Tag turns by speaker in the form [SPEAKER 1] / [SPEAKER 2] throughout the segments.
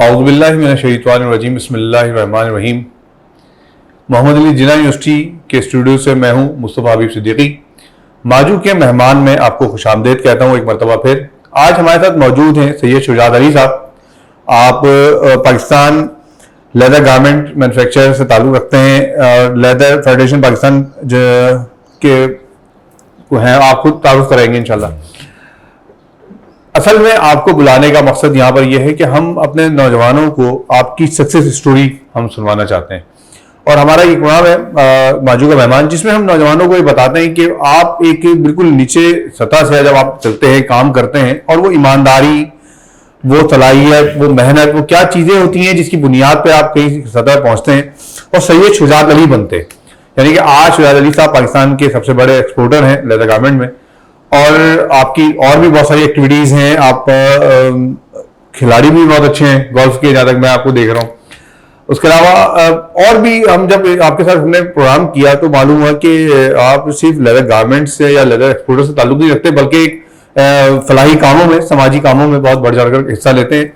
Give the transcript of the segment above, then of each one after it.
[SPEAKER 1] اعوذ باللہ من الشیطان الرجیم، بسم اللہ الرحمن الرحیم۔ محمد علی جناح یونیورسٹی کے اسٹوڈیو سے میں ہوں مصطفیٰ حبیب صدیقی۔ ماجو کے مہمان میں آپ کو خوش آمدید کہتا ہوں ایک مرتبہ پھر۔ آج ہمارے ساتھ موجود ہیں سید شجاعت علی صاحب۔ آپ پاکستان لیدر گارمنٹ مینوفیکچرر سے تعلق رکھتے ہیں، لیدر فیڈریشن پاکستان کے ہیں، آپ خود تعارف کرائیں گے انشاءاللہ۔ اصل میں آپ کو بلانے کا مقصد یہاں پر یہ ہے کہ ہم اپنے نوجوانوں کو آپ کی سکسیس اسٹوری ہم سنوانا چاہتے ہیں، اور ہمارا یہ پروگرام ہے ماجو کا مہمان، جس میں ہم نوجوانوں کو یہ بتاتے ہیں کہ آپ ایک بالکل نیچے سطح سے جب آپ چلتے ہیں، کام کرتے ہیں، اور وہ ایمانداری، وہ صلاحیت، وہ محنت، وہ کیا چیزیں ہوتی ہیں جس کی بنیاد پہ آپ کہیں سطح پہنچتے ہیں اور سید شجاعت علی بنتے ہیں۔ یعنی کہ آج شجاعت علی صاحب پاکستان کے سب سے بڑے ایکسپورٹر ہیں لیدر گارمنٹ میں، اور آپ کی اور بھی بہت ساری ایکٹیویٹیز ہیں۔ آپ کھلاڑی بھی بہت اچھے ہیں گولف کے، جہاں تک میں آپ کو دیکھ رہا ہوں۔ اس کے علاوہ اور بھی ہم جب آپ کے ساتھ ہم نے پروگرام کیا تو معلوم ہوا کہ آپ صرف لیدر گارمنٹ سے یا لیدر ایکسپورٹر سے تعلق نہیں رکھتے، بلکہ فلاحی کاموں میں، سماجی کاموں میں بہت بڑھ چڑھ کر حصہ لیتے ہیں۔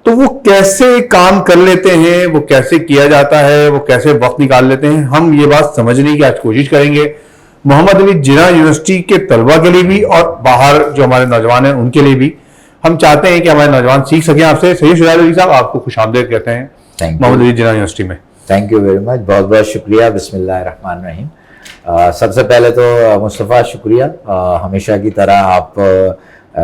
[SPEAKER 1] تو وہ کیسے کام کر لیتے ہیں، وہ کیسے کیا جاتا ہے، وہ کیسے وقت نکال لیتے ہیں، ہم یہ بات سمجھنے کی آج کوشش کریں گے، محمد علی جناح یونیورسٹی کے طلبہ کے لیے بھی اور باہر جو ہمارے نوجوان ہیں ان کے لیے بھی۔ ہم چاہتے ہیں کہ ہمارے نوجوان سیکھ سکیں آپ سے۔ سید شجاعت علی صاحب، آپ کو خوش آمدید کہتے ہیں محمد علی جناح یونیورسٹی میں۔
[SPEAKER 2] تھینک یو ویری مچ، بہت بہت شکریہ۔ بسم اللہ الرحمن الرحیم۔ سب سے پہلے تو مصطفیٰ شکریہ، ہمیشہ کی طرح آپ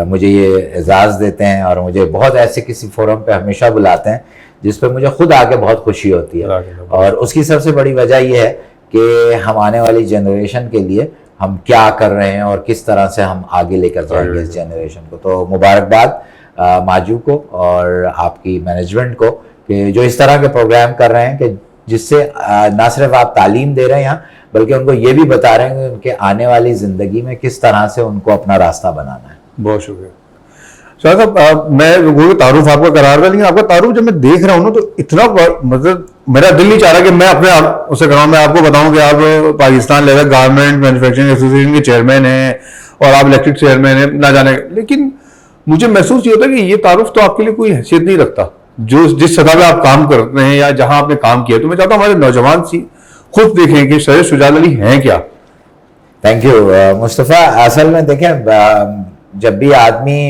[SPEAKER 2] مجھے یہ اعزاز دیتے ہیں اور مجھے بہت ایسے کسی فورم پہ ہمیشہ بلاتے ہیں جس پہ مجھے خود آ کے بہت خوشی ہوتی ہے، اور اس کی سب سے بڑی وجہ یہ ہے کہ ہم آنے والی جنریشن کے لیے ہم کیا کر رہے ہیں اور کس طرح سے ہم آگے لے کر جائیں گے اس جنریشن کو۔ تو مبارکباد ماجو کو اور آپ کی مینجمنٹ کو کہ جو اس طرح کے پروگرام کر رہے ہیں کہ جس سے نہ صرف آپ تعلیم دے رہے ہیں یہاں، بلکہ ان کو یہ بھی بتا رہے ہیں کہ ان کے آنے والی زندگی میں کس طرح سے ان کو اپنا راستہ بنانا ہے۔
[SPEAKER 1] بہت شکریہ شاہ صاحب۔ میں تعارف آپ کا کرا رہا، لیکن آپ کا تعارف جب میں دیکھ رہا ہوں نا تو اتنا مطلب میرا دل نہیں چاہ رہا کہ میں اپنے آپ اسے کراؤں، میں آپ کو بتاؤں کہ آپ Pakistan leather garment manufacturing association کے چیئرمین ہیں اور آپ الیکٹڈ چیئرمین ہیں، نہ جانے، لیکن مجھے محسوس یہ ہوتا ہے کہ یہ تعارف تو آپ کے لیے کوئی حیثیت نہیں رکھتا جو جس سطح پہ آپ کام کرتے ہیں یا جہاں آپ نے کام کیا۔ تو میں چاہتا ہوں ہمارے نوجوان خود دیکھیں کہ سید شجاعت علی ہیں کیا۔
[SPEAKER 2] تھینک یو مصطفیٰ۔ اصل میں دیکھیں، جب بھی آدمی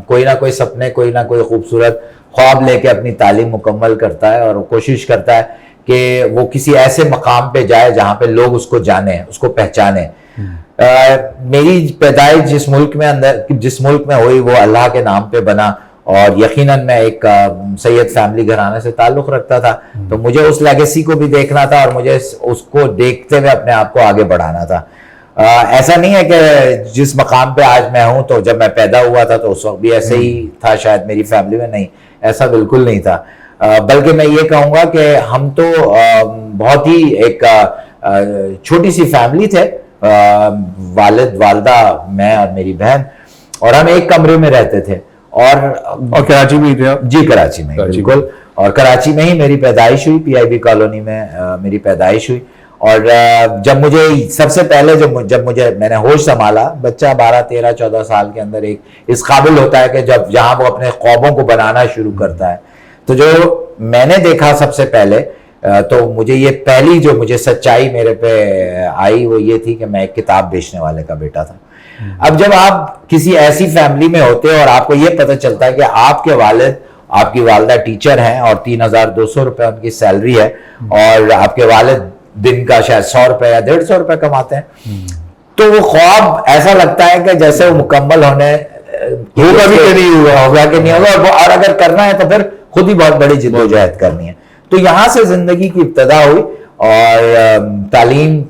[SPEAKER 2] کوئی نہ کوئی سپنے، کوئی نہ کوئی خوبصورت خواب لے کے اپنی تعلیم مکمل کرتا ہے اور کوشش کرتا ہے کہ وہ کسی ایسے مقام پہ جائے جہاں پہ لوگ اس کو جانیں، اس کو پہچانیں۔ میری پیدائش جس ملک میں ہوئی وہ اللہ کے نام پہ بنا، اور یقیناً میں ایک سید فیملی گھرانے سے تعلق رکھتا تھا، تو مجھے اس لیگیسی کو بھی دیکھنا تھا اور مجھے اس کو دیکھتے ہوئے اپنے آپ کو آگے بڑھانا تھا۔ ایسا نہیں ہے کہ جس مقام پہ آج میں ہوں تو جب میں پیدا ہوا تھا تو اس وقت بھی ایسے ہی تھا شاید میری فیملی میں، نہیں، ایسا بالکل نہیں تھا۔ بلکہ میں یہ کہوں گا کہ ہم تو بہت ہی ایک چھوٹی سی فیملی تھے، والد، والدہ، میں اور میری بہن، اور ہم ایک کمرے میں رہتے تھے۔ اور
[SPEAKER 1] کراچی میں ہی تھے؟ جی
[SPEAKER 2] کراچی میں، بالکل، اور کراچی میں ہی میری پیدائش ہوئی، پی آئی بی کالونی میں میری پیدائش ہوئی۔ اور جب مجھے سب سے پہلے جب میں نے ہوش سنبھالا، بچہ 12 13 14 سال کے اندر ایک اس قابل ہوتا ہے کہ جہاں وہ اپنے خوابوں کو بنانا شروع کرتا ہے، تو جو میں نے دیکھا سب سے پہلے، تو مجھے یہ پہلی جو مجھے سچائی میرے پہ آئی وہ یہ تھی کہ میں ایک کتاب بیچنے والے کا بیٹا تھا۔ اب جب آپ کسی ایسی فیملی میں ہوتے ہیں اور آپ کو یہ پتہ چلتا ہے کہ آپ کے والد، آپ کی والدہ ٹیچر ہیں اور 3200 روپے ان کی سیلری ہے، اور آپ کے والد دن کا شاید 100 روپے یا 150 روپے کماتے ہیں، تو وہ خواب ایسا لگتا ہے کہ جیسے وہ مکمل ہونے ہوگا کہ نہیں ہوگا، اور اگر کرنا ہے تو پھر خود ہی بہت بڑی جدوجہد کرنی ہے۔ تو یہاں سے زندگی کی ابتدا ہوئی، اور تعلیم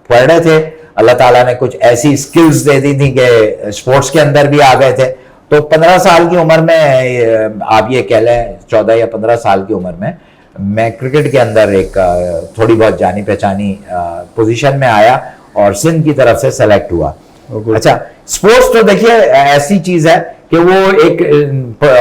[SPEAKER 2] پڑھ رہے تھے، اللہ تعالیٰ نے کچھ ایسی سکلز دے دی تھی کہ اسپورٹس کے اندر بھی آ گئے تھے۔ تو 15 سال کی عمر میں، آپ یہ کہہ لیں 14 یا 15 سال کی عمر میں کرکٹ کے اندر ایک تھوڑی بہت جانی پہچانی پوزیشن میں آیا اور سندھ کی طرف سے سلیکٹ ہوا۔ اچھا، سپورٹس تو دیکھیے ایسی چیز ہے کہ وہ ایک،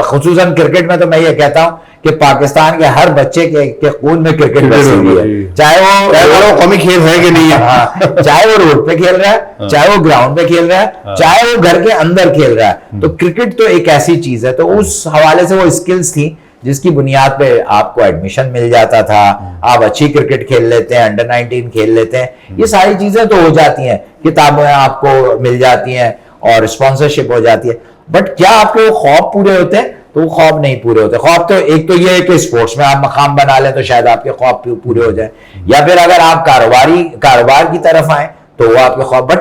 [SPEAKER 2] خصوصاً کرکٹ میں تو میں یہ کہتا ہوں کہ پاکستان کے ہر بچے کے خون میں کرکٹ بسی ہوئی ہے، چاہے وہ قومی کھیل ہے کہ نہیں ہے، چاہے وہ روڈ پہ کھیل رہا ہے، چاہے وہ گراؤنڈ پہ کھیل رہا ہے، چاہے وہ گھر کے اندر کھیل رہا ہے، تو کرکٹ تو ایک ایسی چیز ہے۔ تو اس حوالے سے وہ اسکلز تھیں جس کی بنیاد پہ آپ کو ایڈمیشن مل جاتا تھا, آپ اچھی کرکٹ کھیل لیتے ہیں, انڈر 19 کھیل لیتے ہیں, یہ ساری چیزیں تو ہو جاتی ہیں, کتابیں آپ کو مل جاتی ہیں اور اسپانسرشپ ہو جاتی ہے. بٹ کیا آپ کے وہ خواب پورے ہوتے ہیں؟ تو وہ خواب نہیں پورے ہوتے. خواب تو ایک تو یہ ہے کہ اسپورٹس میں آپ مقام بنا لیں تو شاید آپ کے خواب پورے ہو جائیں, یا پھر اگر آپ کاروبار کی طرف آئیں تو وہ آپ کے خواب. بٹ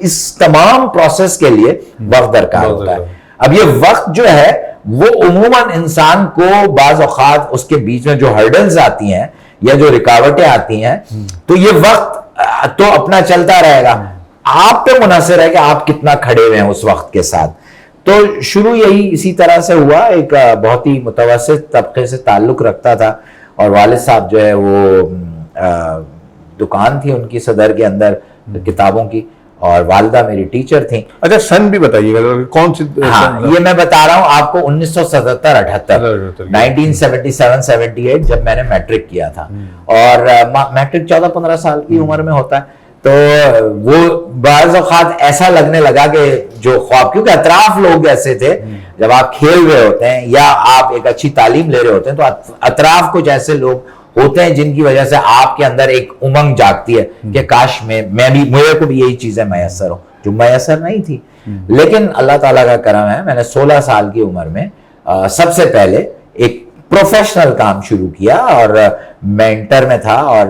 [SPEAKER 2] اس تمام پروسیس کے لیے وقت درکار ہوتا ہے. اب یہ وقت جو ہے وہ عموماً انسان کو بعض اوقات اس کے بیچ میں جو ہرڈلز آتی ہیں یا جو رکاوٹیں آتی ہیں, تو یہ وقت تو اپنا چلتا رہے گا, آپ پہ منحصر ہے کہ آپ کتنا کھڑے ہوئے ہیں اس وقت کے ساتھ. تو شروع یہی اسی طرح سے ہوا. ایک بہت ہی متوسط طبقے سے تعلق رکھتا تھا, اور والد صاحب جو ہے وہ دکان تھی ان کی صدر کے اندر کتابوں کی, اور والدہ میری ٹیچر تھیں.
[SPEAKER 1] اچھا سن بھی بتائیے گا کون سی؟
[SPEAKER 2] ہاں یہ میں بتا رہا ہوں آپ کو 1977-78 1977-78 جب میں نے میٹرک کیا تھا, اور میٹرک 14-15 سال کی عمر میں ہوتا ہے. تو وہ بعض اوقات ایسا لگنے لگا کہ جو خواب, کیونکہ اطراف لوگ ایسے تھے, جب آپ کھیل رہے ہوتے ہیں یا آپ ایک اچھی تعلیم لے رہے ہوتے ہیں تو اطراف کچھ ایسے لوگ ہوتے ہیں جن کی وجہ سے آپ کے اندر ایک امنگ جاگتی ہے کہ کاش مجھے کو بھی یہی چیزیں میسر ہوں, جو میسر نہیں تھی. لیکن اللہ تعالیٰ کا کرم ہے, میں نے 16 سال کی عمر میں سب سے پہلے ایک پروفیشنل کام شروع کیا, اور میں انٹر میں تھا اور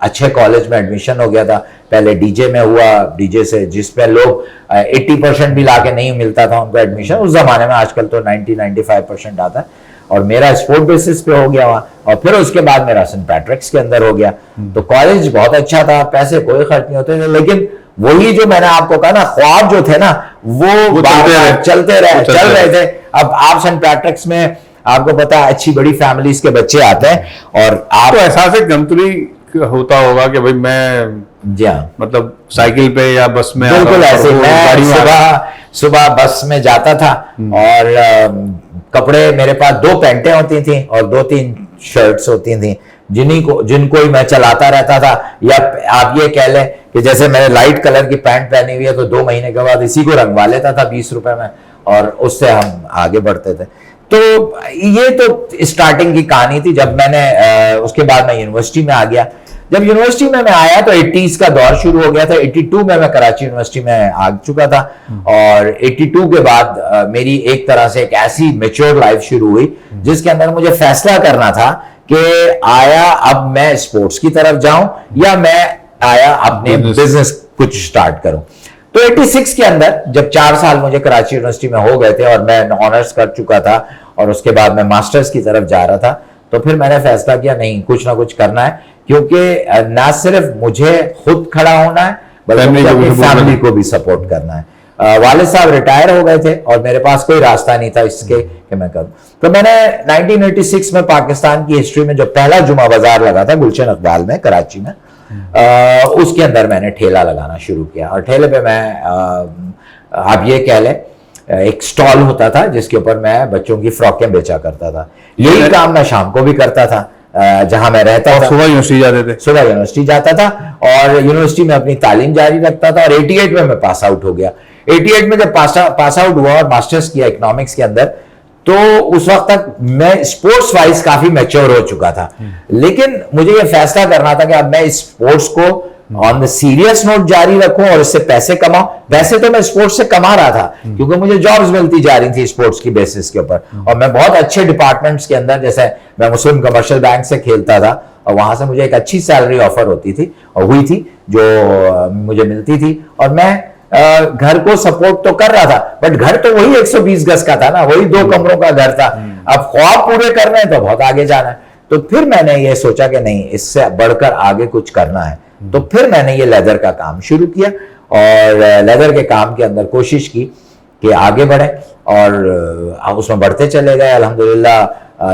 [SPEAKER 2] اچھے کالج میں ایڈمیشن ہو گیا تھا. پہلے ڈی جے میں ہوا, ڈی جے سے جس پہ لوگ 80% بھی لا کے نہیں ملتا تھا ان کو ایڈمیشن اس زمانے میں, آج کل تو 90-95% آتا ہے, اور میرا اسپورٹ بیسس پہ ہو گیا وہاں. اور پھر اس کے بعد میرا سینٹ پیٹرکس کے اندر ہو گیا. تو کالج بہت اچھا تھا, پیسے کوئی خرچ نہیں ہوتے تھے, لیکن وہی جو میں نے آپ کو کہا نا خواب جو تھے نا وہ چل رہے تھے. اب آپ سینٹ پیٹرکس میں آپ کو پتا ہے اچھی بڑی فیملیز کے بچے آتے ہیں, اور آپ
[SPEAKER 1] کو احساس گمتری ہوتا ہوگا کہ بھائی میں
[SPEAKER 2] جی ہاں
[SPEAKER 1] مطلب سائیکل پہ یا بس میں,
[SPEAKER 2] بالکل ایسے میں صبح بس میں جاتا تھا, اور کپڑے میرے پاس 2 پینٹیں ہوتی تھیں اور 2-3 شرٹس ہوتی تھیں جن کو ہی میں چلاتا رہتا تھا. یا آپ یہ کہہ لیں کہ جیسے میں نے لائٹ کلر کی پینٹ پہنی ہوئی ہے تو 2 مہینے کے بعد اسی کو رنگوا لیتا تھا 20 روپے میں, اور اس سے ہم آگے بڑھتے تھے. تو یہ تو اسٹارٹنگ کی کہانی تھی. جب میں نے اس کے بعد میں یونیورسٹی میں آ گیا. جب یونیورسٹی میں آیا تو 80s کا دور شروع ہو گیا تھا. 82 میں کراچی یونیورسٹی میں آ چکا تھا, اور 82 کے بعد میری ایک طرح سے ایک ایسی میچور لائف شروع ہوئی جس کے اندر مجھے فیصلہ کرنا تھا کہ آیا اب میں اسپورٹس کی طرف جاؤں یا میں آیا اپنے بزنس کچھ سٹارٹ کروں. تو 86 کے اندر جب 4 سال مجھے کراچی یونیورسٹی میں ہو گئے تھے اور میں آنرز کر چکا تھا, اور اس کے بعد میں ماسٹرز کی طرف جا رہا تھا, تو پھر میں نے فیصلہ کیا نہیں کچھ نہ کچھ کرنا ہے, کیونکہ نہ صرف مجھے خود کھڑا ہونا ہے بلکہ فیملی کو بھی سپورٹ کرنا ہے. والد صاحب ریٹائر ہو گئے تھے اور میرے پاس کوئی راستہ نہیں تھا اس کے کہ میں کروں. تو میں نے 1986 میں پاکستان کی ہسٹری میں جو پہلا جمعہ بازار لگا تھا گلشن اقبال میں کراچی میں, اس کے اندر میں نے ٹھیلا لگانا شروع کیا. اور ٹھیلے پہ میں آپ یہ کہہ لیں ایک سٹال ہوتا تھا جس کے اوپر میں بچوں کی فراکیں بیچا کرتا تھا. یہی کام میں شام کو بھی کرتا تھا جہاں میں رہتا تھا.
[SPEAKER 1] صبح یونیورسٹی
[SPEAKER 2] جاتا تھا اور یونیورسٹی میں اپنی تعلیم جاری رکھتا تھا. اور 88 میں پاس آؤٹ ہو گیا. 88 میں جب پاس آؤٹ ہوا اور ماسٹرز کیا اکنامکس کے اندر, تو اس وقت تک میں اسپورٹس وائز کافی میچور ہو چکا تھا. لیکن مجھے یہ فیصلہ کرنا تھا کہ اب میں اسپورٹس کو آن دا سیریس نوٹ جاری رکھوں اور اس سے پیسے کماؤں. ویسے تو میں اسپورٹس سے کما رہا تھا کیونکہ مجھے جابز ملتی جا رہی تھی اسپورٹس کی بیسس کے اوپر, اور میں بہت اچھے ڈپارٹمنٹس کے اندر, جیسے میں مسلم کمرشل بینک سے کھیلتا تھا اور وہاں سے مجھے ایک اچھی سیلری آفر ہوتی تھی اور ہوئی تھی جو مجھے ملتی تھی, اور میں گھر کو سپورٹ تو کر رہا تھا, بٹ گھر تو وہی 120 گز کا تھا نا, وہی 2 کمروں کا گھر تھا. اب خواب پورے کرنے ہیں تو بہت آگے جانا ہے. تو پھر میں نے یہ سوچا کہ نہیں, اس سے بڑھ کر آگے کچھ کرنا ہے. تو پھر میں نے یہ لیدر کا کام شروع کیا اور لیدر کے کام کے اندر کوشش کی کہ آگے بڑھے, اور اس میں بڑھتے چلے گئے. الحمدللہ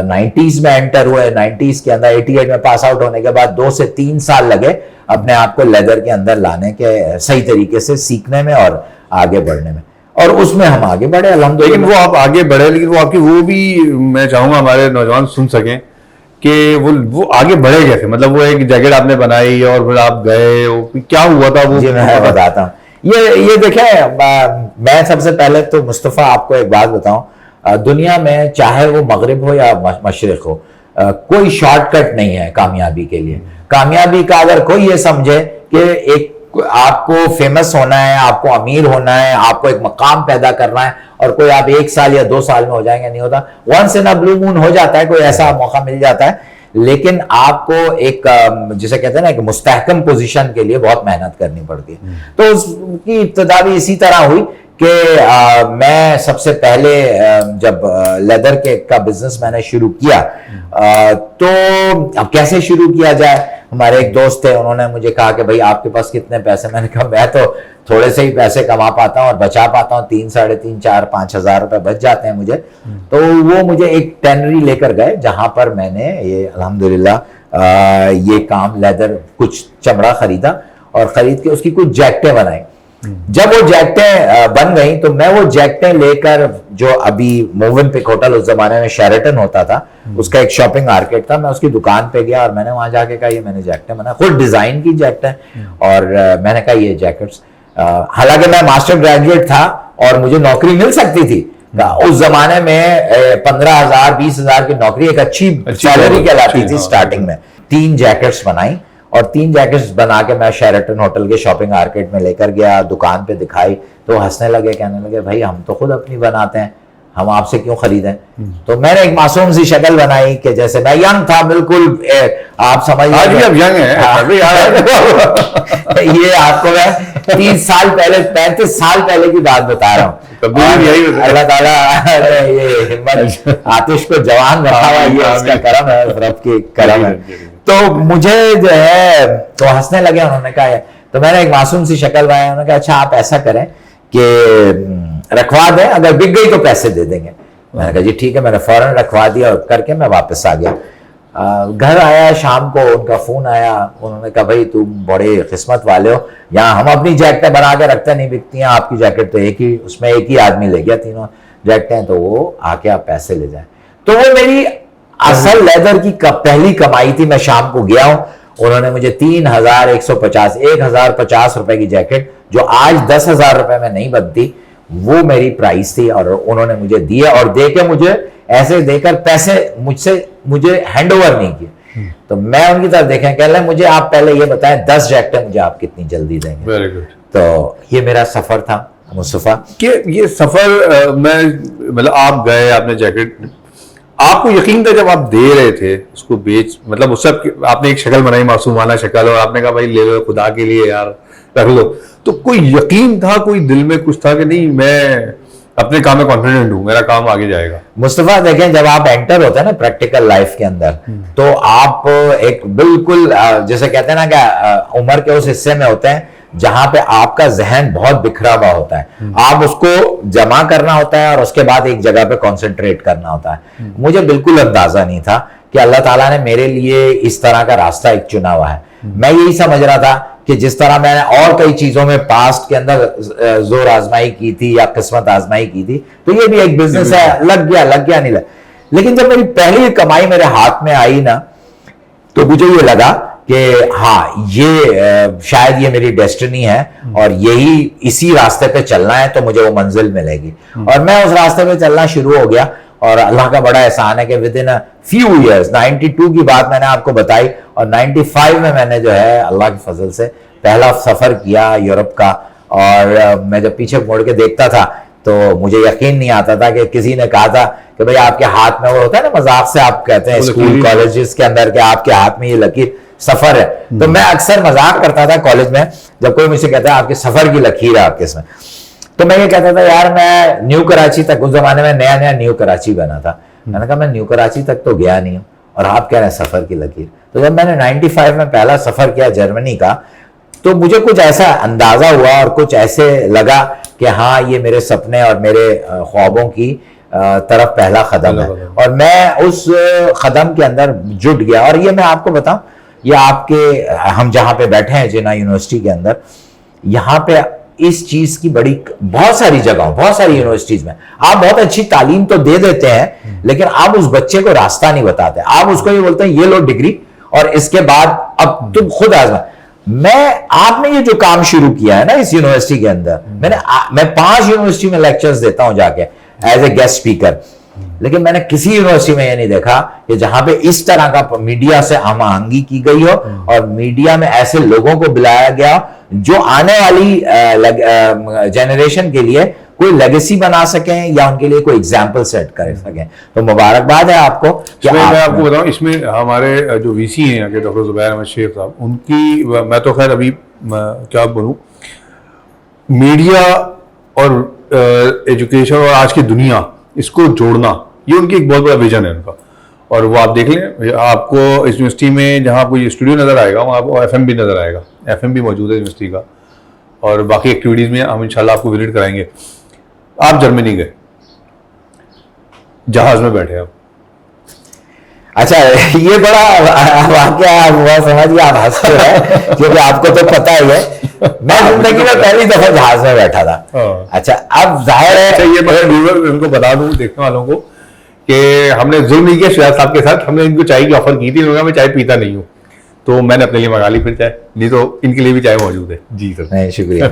[SPEAKER 2] 90s میں انٹر ہوئے. 90s کے اندر 88 میں پاس آؤٹ ہونے کے بعد 2 سے 3 سال لگے اپنے آپ کو لیدر کے اندر لانے کے, صحیح طریقے سے سیکھنے میں اور آگے بڑھنے میں, اور اس میں ہم آگے بڑھے الحمدللہ.
[SPEAKER 1] لیکن وہ آپ آگے بڑھے, لیکن وہ آپ کی وہ بھی میں چاہوں گا ہمارے نوجوان سن سکیں کہ وہ آگے بڑھے کیسے, مطلب وہ ایک جیکٹ آپ نے بنائی اور پھر آپ گئے, کیا ہوا تھا وہ؟
[SPEAKER 2] جی میں بتاتا ہوں. یہ دیکھیں, میں سب سے پہلے تو مصطفیٰ آپ کو ایک بات بتاؤں, دنیا میں چاہے وہ مغرب ہو یا مشرق ہو, کوئی شارٹ کٹ نہیں ہے کامیابی کے لیے. کامیابی کا اگر کوئی یہ سمجھے کہ ایک آپ کو فیمس ہونا ہے, آپ کو امیر ہونا ہے, آپ کو ایک مقام پیدا کرنا ہے, اور کوئی آپ 1 سال یا 2 سال میں ہو جائیں گے, نہیں ہوتا. ونس ان اے بلو مون ہو جاتا ہے, کوئی ایسا موقع مل جاتا ہے, لیکن آپ کو ایک جسے کہتے ہیں نا ایک مستحکم پوزیشن کے لیے بہت محنت کرنی پڑتی ہے. تو اس کی ابتدا بھی اسی طرح ہوئی کہ میں سب سے پہلے جب لیدر کا بزنس میں نے شروع کیا, تو اب کیسے شروع کیا جائے. ہمارے ایک دوست تھے, انہوں نے مجھے کہا کہ بھائی آپ کے پاس کتنے پیسے. میں نے کہا میں تو تھوڑے سے ہی پیسے کما پاتا ہوں اور بچا پاتا ہوں, 3 ساڑھے 3 4 5 ہزار روپے بچ جاتے ہیں مجھے. تو وہ مجھے ایک ٹینری لے کر گئے جہاں پر میں نے یہ الحمدللہ یہ کام لیدر کچھ چمڑا خریدا اور خرید کے اس کی کچھ جیکٹیں بنائی. جب وہ جیکٹیں بن گئیں تو میں وہ جیکٹیں لے کر, جو ابھی موون پک ہوٹل اس زمانے میں شیرٹن ہوتا تھا, اس کا ایک شاپنگ مارکیٹ تھا, میں اس کی دکان پہ گیا اور میں نے وہاں جا کے کہا یہ میں نے جیکٹیں بنائی, خود ڈیزائن کی جیکٹیں. اور میں نے کہا یہ جیکٹس, حالانکہ میں ماسٹر گریجویٹ تھا اور مجھے نوکری مل سکتی تھی. اس زمانے میں 15,000 20,000 کی نوکری ایک اچھی سیلری کہلاتی تھی اسٹارٹنگ میں. 3 جیکٹس بنائی اور 3 جیکٹس بنا کے میں شیرٹن ہوٹل کے شاپنگ مارکیٹ میں لے کر گیا, دکان پہ دکھائی تو ہنسنے لگے, کہنے لگے بھائی ہم تو خود اپنی بناتے ہیں, ہم آپ سے کیوں خریدیں. تو میں نے ایک معصوم سی شکل بنائی کہ جیسے میں ینگ تھا بالکل, آپ سمجھ یہ آپ کو میں 30 سال پہلے 35 سال پہلے کی بات بتا رہا ہوں. اللہ تعالیٰ یہ ہمت آتش کو جوان رکھا ہوا, یہ اس کا کرم ہے, رب کی کرم ہے. تو مجھے جو ہے تو ہنسنے لگے, انہوں نے کہا, تو میں نے ایک معصوم سی شکل بنائی. انہوں نے کہا اچھا آپ ایسا کریں کہ رکھوا دیں, اگر بک گئی تو پیسے دے دیں گے. میں نے کہا جی ٹھیک ہے. میں نے فوراً رکھوا دیا اور کر کے میں واپس آ گیا. گھر آیا شام کو, ان کا فون آیا, انہوں نے کہا بھائی تم بڑے قسمت والے ہو, یہاں ہم اپنی جیکٹیں بنا کے رکھتے نہیں بکتی ہیں, آپ کی جیکٹ تو ایک ہی, اس میں ایک ہی آدمی لے گیا 3 جیکٹیں, تو وہ آ کے آپ پیسے لے جائیں. تو وہ میری اصل لیدر کی پہلی کمائی تھی. میں شام کو گیا ہوں, انہوں نے مجھے 3,150 1,050 روپے کی جیکٹ, جو آج 10,000 روپے میں نہیں بنتی, وہ میری پرائز تھی, اور انہوں نے مجھے دیے, اور دے کے مجھے ایسے دے کر پیسے مجھے ہینڈ اوور نہیں کیے. تو میں ان کی طرف دیکھیں, کہہ لیں مجھے آپ پہلے یہ بتائیں 10 جیکٹیں مجھے آپ کتنی جلدی دیں گے. Very good. تو یہ میرا سفر تھا مصطفیٰ.
[SPEAKER 1] کہ یہ سفر میں مطلب آپ گئے, آپ نے جیکٹ, آپ کو یقین تھا جب آپ دے رہے تھے اس کو بیچ, مطلب اس سے آپ نے ایک شکل بنائی معصومانہ شکل, اور آپ نے کہا بھائی لے لو خدا کے لیے یار رکھ لو, تو کوئی یقین تھا, کوئی دل میں کچھ تھا کہ نہیں میں اپنے کام میں کانفیڈنٹ ہوں, میرا کام آگے جائے گا؟
[SPEAKER 2] مصطفیٰ دیکھیں, جب آپ انٹر ہوتے ہیں نا پریکٹیکل لائف کے اندر, تو آپ ایک بالکل جیسے کہتے ہیں نا کہ عمر کے اس حصے میں ہوتے ہیں جہاں پہ آپ کا ذہن بہت بکھرا ہوا ہوتا ہے, آپ اس کو جمع کرنا ہوتا ہے اور اس کے بعد ایک جگہ پہ کانسنٹریٹ کرنا ہوتا ہے. مجھے بالکل اندازہ نہیں تھا کہ اللہ تعالیٰ نے میرے لیے اس طرح کا راستہ ایک چنا ہوا ہے. میں یہی سمجھ رہا تھا کہ جس طرح میں نے اور کئی چیزوں میں پاسٹ کے اندر زور آزمائی کی تھی یا قسمت آزمائی کی تھی, تو یہ بھی ایک بزنس ہے, لگ گیا نہیں لگ. لیکن جب میری پہلی کمائی میرے ہاتھ میں آئی نا, تو مجھے یہ لگا کہ ہاں یہ شاید یہ میری ڈیسٹنی ہے اور یہی اسی راستے پہ چلنا ہے تو مجھے وہ منزل ملے گی. اور میں اس راستے پہ چلنا شروع ہو گیا, اور اللہ کا بڑا احسان ہے کہ ودن فیو ایئرز 92 کی بات میں نے آپ کو بتائی, اور 95 میں نے جو ہے اللہ کے فضل سے پہلا سفر کیا یورپ کا. اور میں جب پیچھے مڑ کے دیکھتا تھا تو مجھے یقین نہیں آتا تھا کہ کسی نے کہا تھا کہ بھئی آپ کے ہاتھ میں, وہ ہوتا ہے نا مذاق سے آپ کہتے ہیں اسکول کالجز کے اندر کہ آپ کے ہاتھ میں یہ لکیر سفر ہے. تو میں اکثر مذاق کرتا تھا کالج میں, جب کوئی مجھ سے کہتا ہے آپ کے سفر کی لکیر ہے آپ کے اس میں, تو میں یہ کہتا تھا یار میں نیو کراچی تک, اس زمانے میں نیا نیو کراچی بنا تھا, میں نے کہا میں نیو کراچی تک تو گیا نہیں ہوں اور آپ کہہ رہے ہیں سفر کی لکیر. تو جب میں نے 95 میں پہلا سفر کیا جرمنی کا, تو مجھے کچھ ایسا اندازہ ہوا اور کچھ ایسے لگا کہ ہاں یہ میرے سپنے اور میرے خوابوں کی طرف پہلا قدم ہے, اور میں اس قدم کے اندر جٹ گیا. اور یہ میں آپ کو بتاؤں, یہ آپ کے ہم جہاں پہ بیٹھے ہیں جنا یونیورسٹی کے اندر, یہاں پہ اس چیز کی بڑی بہت ساری جگہوں, بہت ساری یونیورسٹیز میں آپ بہت اچھی تعلیم تو دے دیتے ہیں, لیکن آپ اس بچے کو راستہ نہیں بتاتے. آپ اس کو یہ بولتے ہیں یہ لو ڈگری اور اس کے بعد اب تم خود آزما. آپ نے یہ جو کام شروع کیا ہے نا اس یونیورسٹی کے اندر, میں 5 یونیورسٹی میں لیکچرز دیتا ہوں جا کے, ایز اے گیسٹ اسپیکر. لیکن میں نے کسی یونیورسٹی میں یہ نہیں دیکھا کہ جہاں پہ اس طرح کا میڈیا سے ہم آہنگی کی گئی ہو اور میڈیا میں ایسے لوگوں کو بلایا گیا جو آنے والی جنریشن کے لیے کوئی لیگیسی بنا سکیں یا ان کے لیے کوئی ایگزامپل سیٹ کر سکیں. تو مبارکباد ہے آپ کو.
[SPEAKER 1] میں آپ کو بتاؤں اس میں ہمارے جو وی سی ہیں ڈاکٹر زبیر احمد شیخ صاحب, ان کی میں تو خیر ابھی کیا بولوں, میڈیا اور ایجوکیشن اور آج کی دنیا اس کو جوڑنا, یہ ان کی ایک بہت بڑا ویژن ہے ان کا. اور وہ آپ دیکھ لیں, آپ کو اس یونیورسٹی میں جہاں آپ کو یہ اسٹوڈیو نظر آئے گا وہاں آپ کو ایف ایم بھی نظر آئے گا, ایف ایم بھی موجود ہے یونیورسٹی کا, اور باقی ایکٹیویٹیز میں ہم انشاءاللہ آپ کو وزٹ کرائیں گے. آپ جرمنی گئے, جہاز میں بیٹھے آپ,
[SPEAKER 2] اچھا یہ بڑا واقعہ ہوا, سمجھیے آپ ہنستے ہیں کیونکہ آپ کو تو پتہ ہی ہے میں زندگی میں پہلی دفعہ جہاز میں بیٹھا تھا. اچھا اب ظاہر ہے
[SPEAKER 1] یہ میں ان کو بتا دوں دیکھنے والوں کو کہ ہم نے ظلم نہیں کیا شہزاد صاحب کے ساتھ, ہم نے ان کو چائے کی آفر کی تھی, انہوں نے میں چائے پیتا نہیں ہوں, تو میں نے اپنے لیے منگا لی پھر چائے, نہیں تو ان کے لیے بھی چائے موجود ہے. جی سر,
[SPEAKER 2] نہیں شکریہ.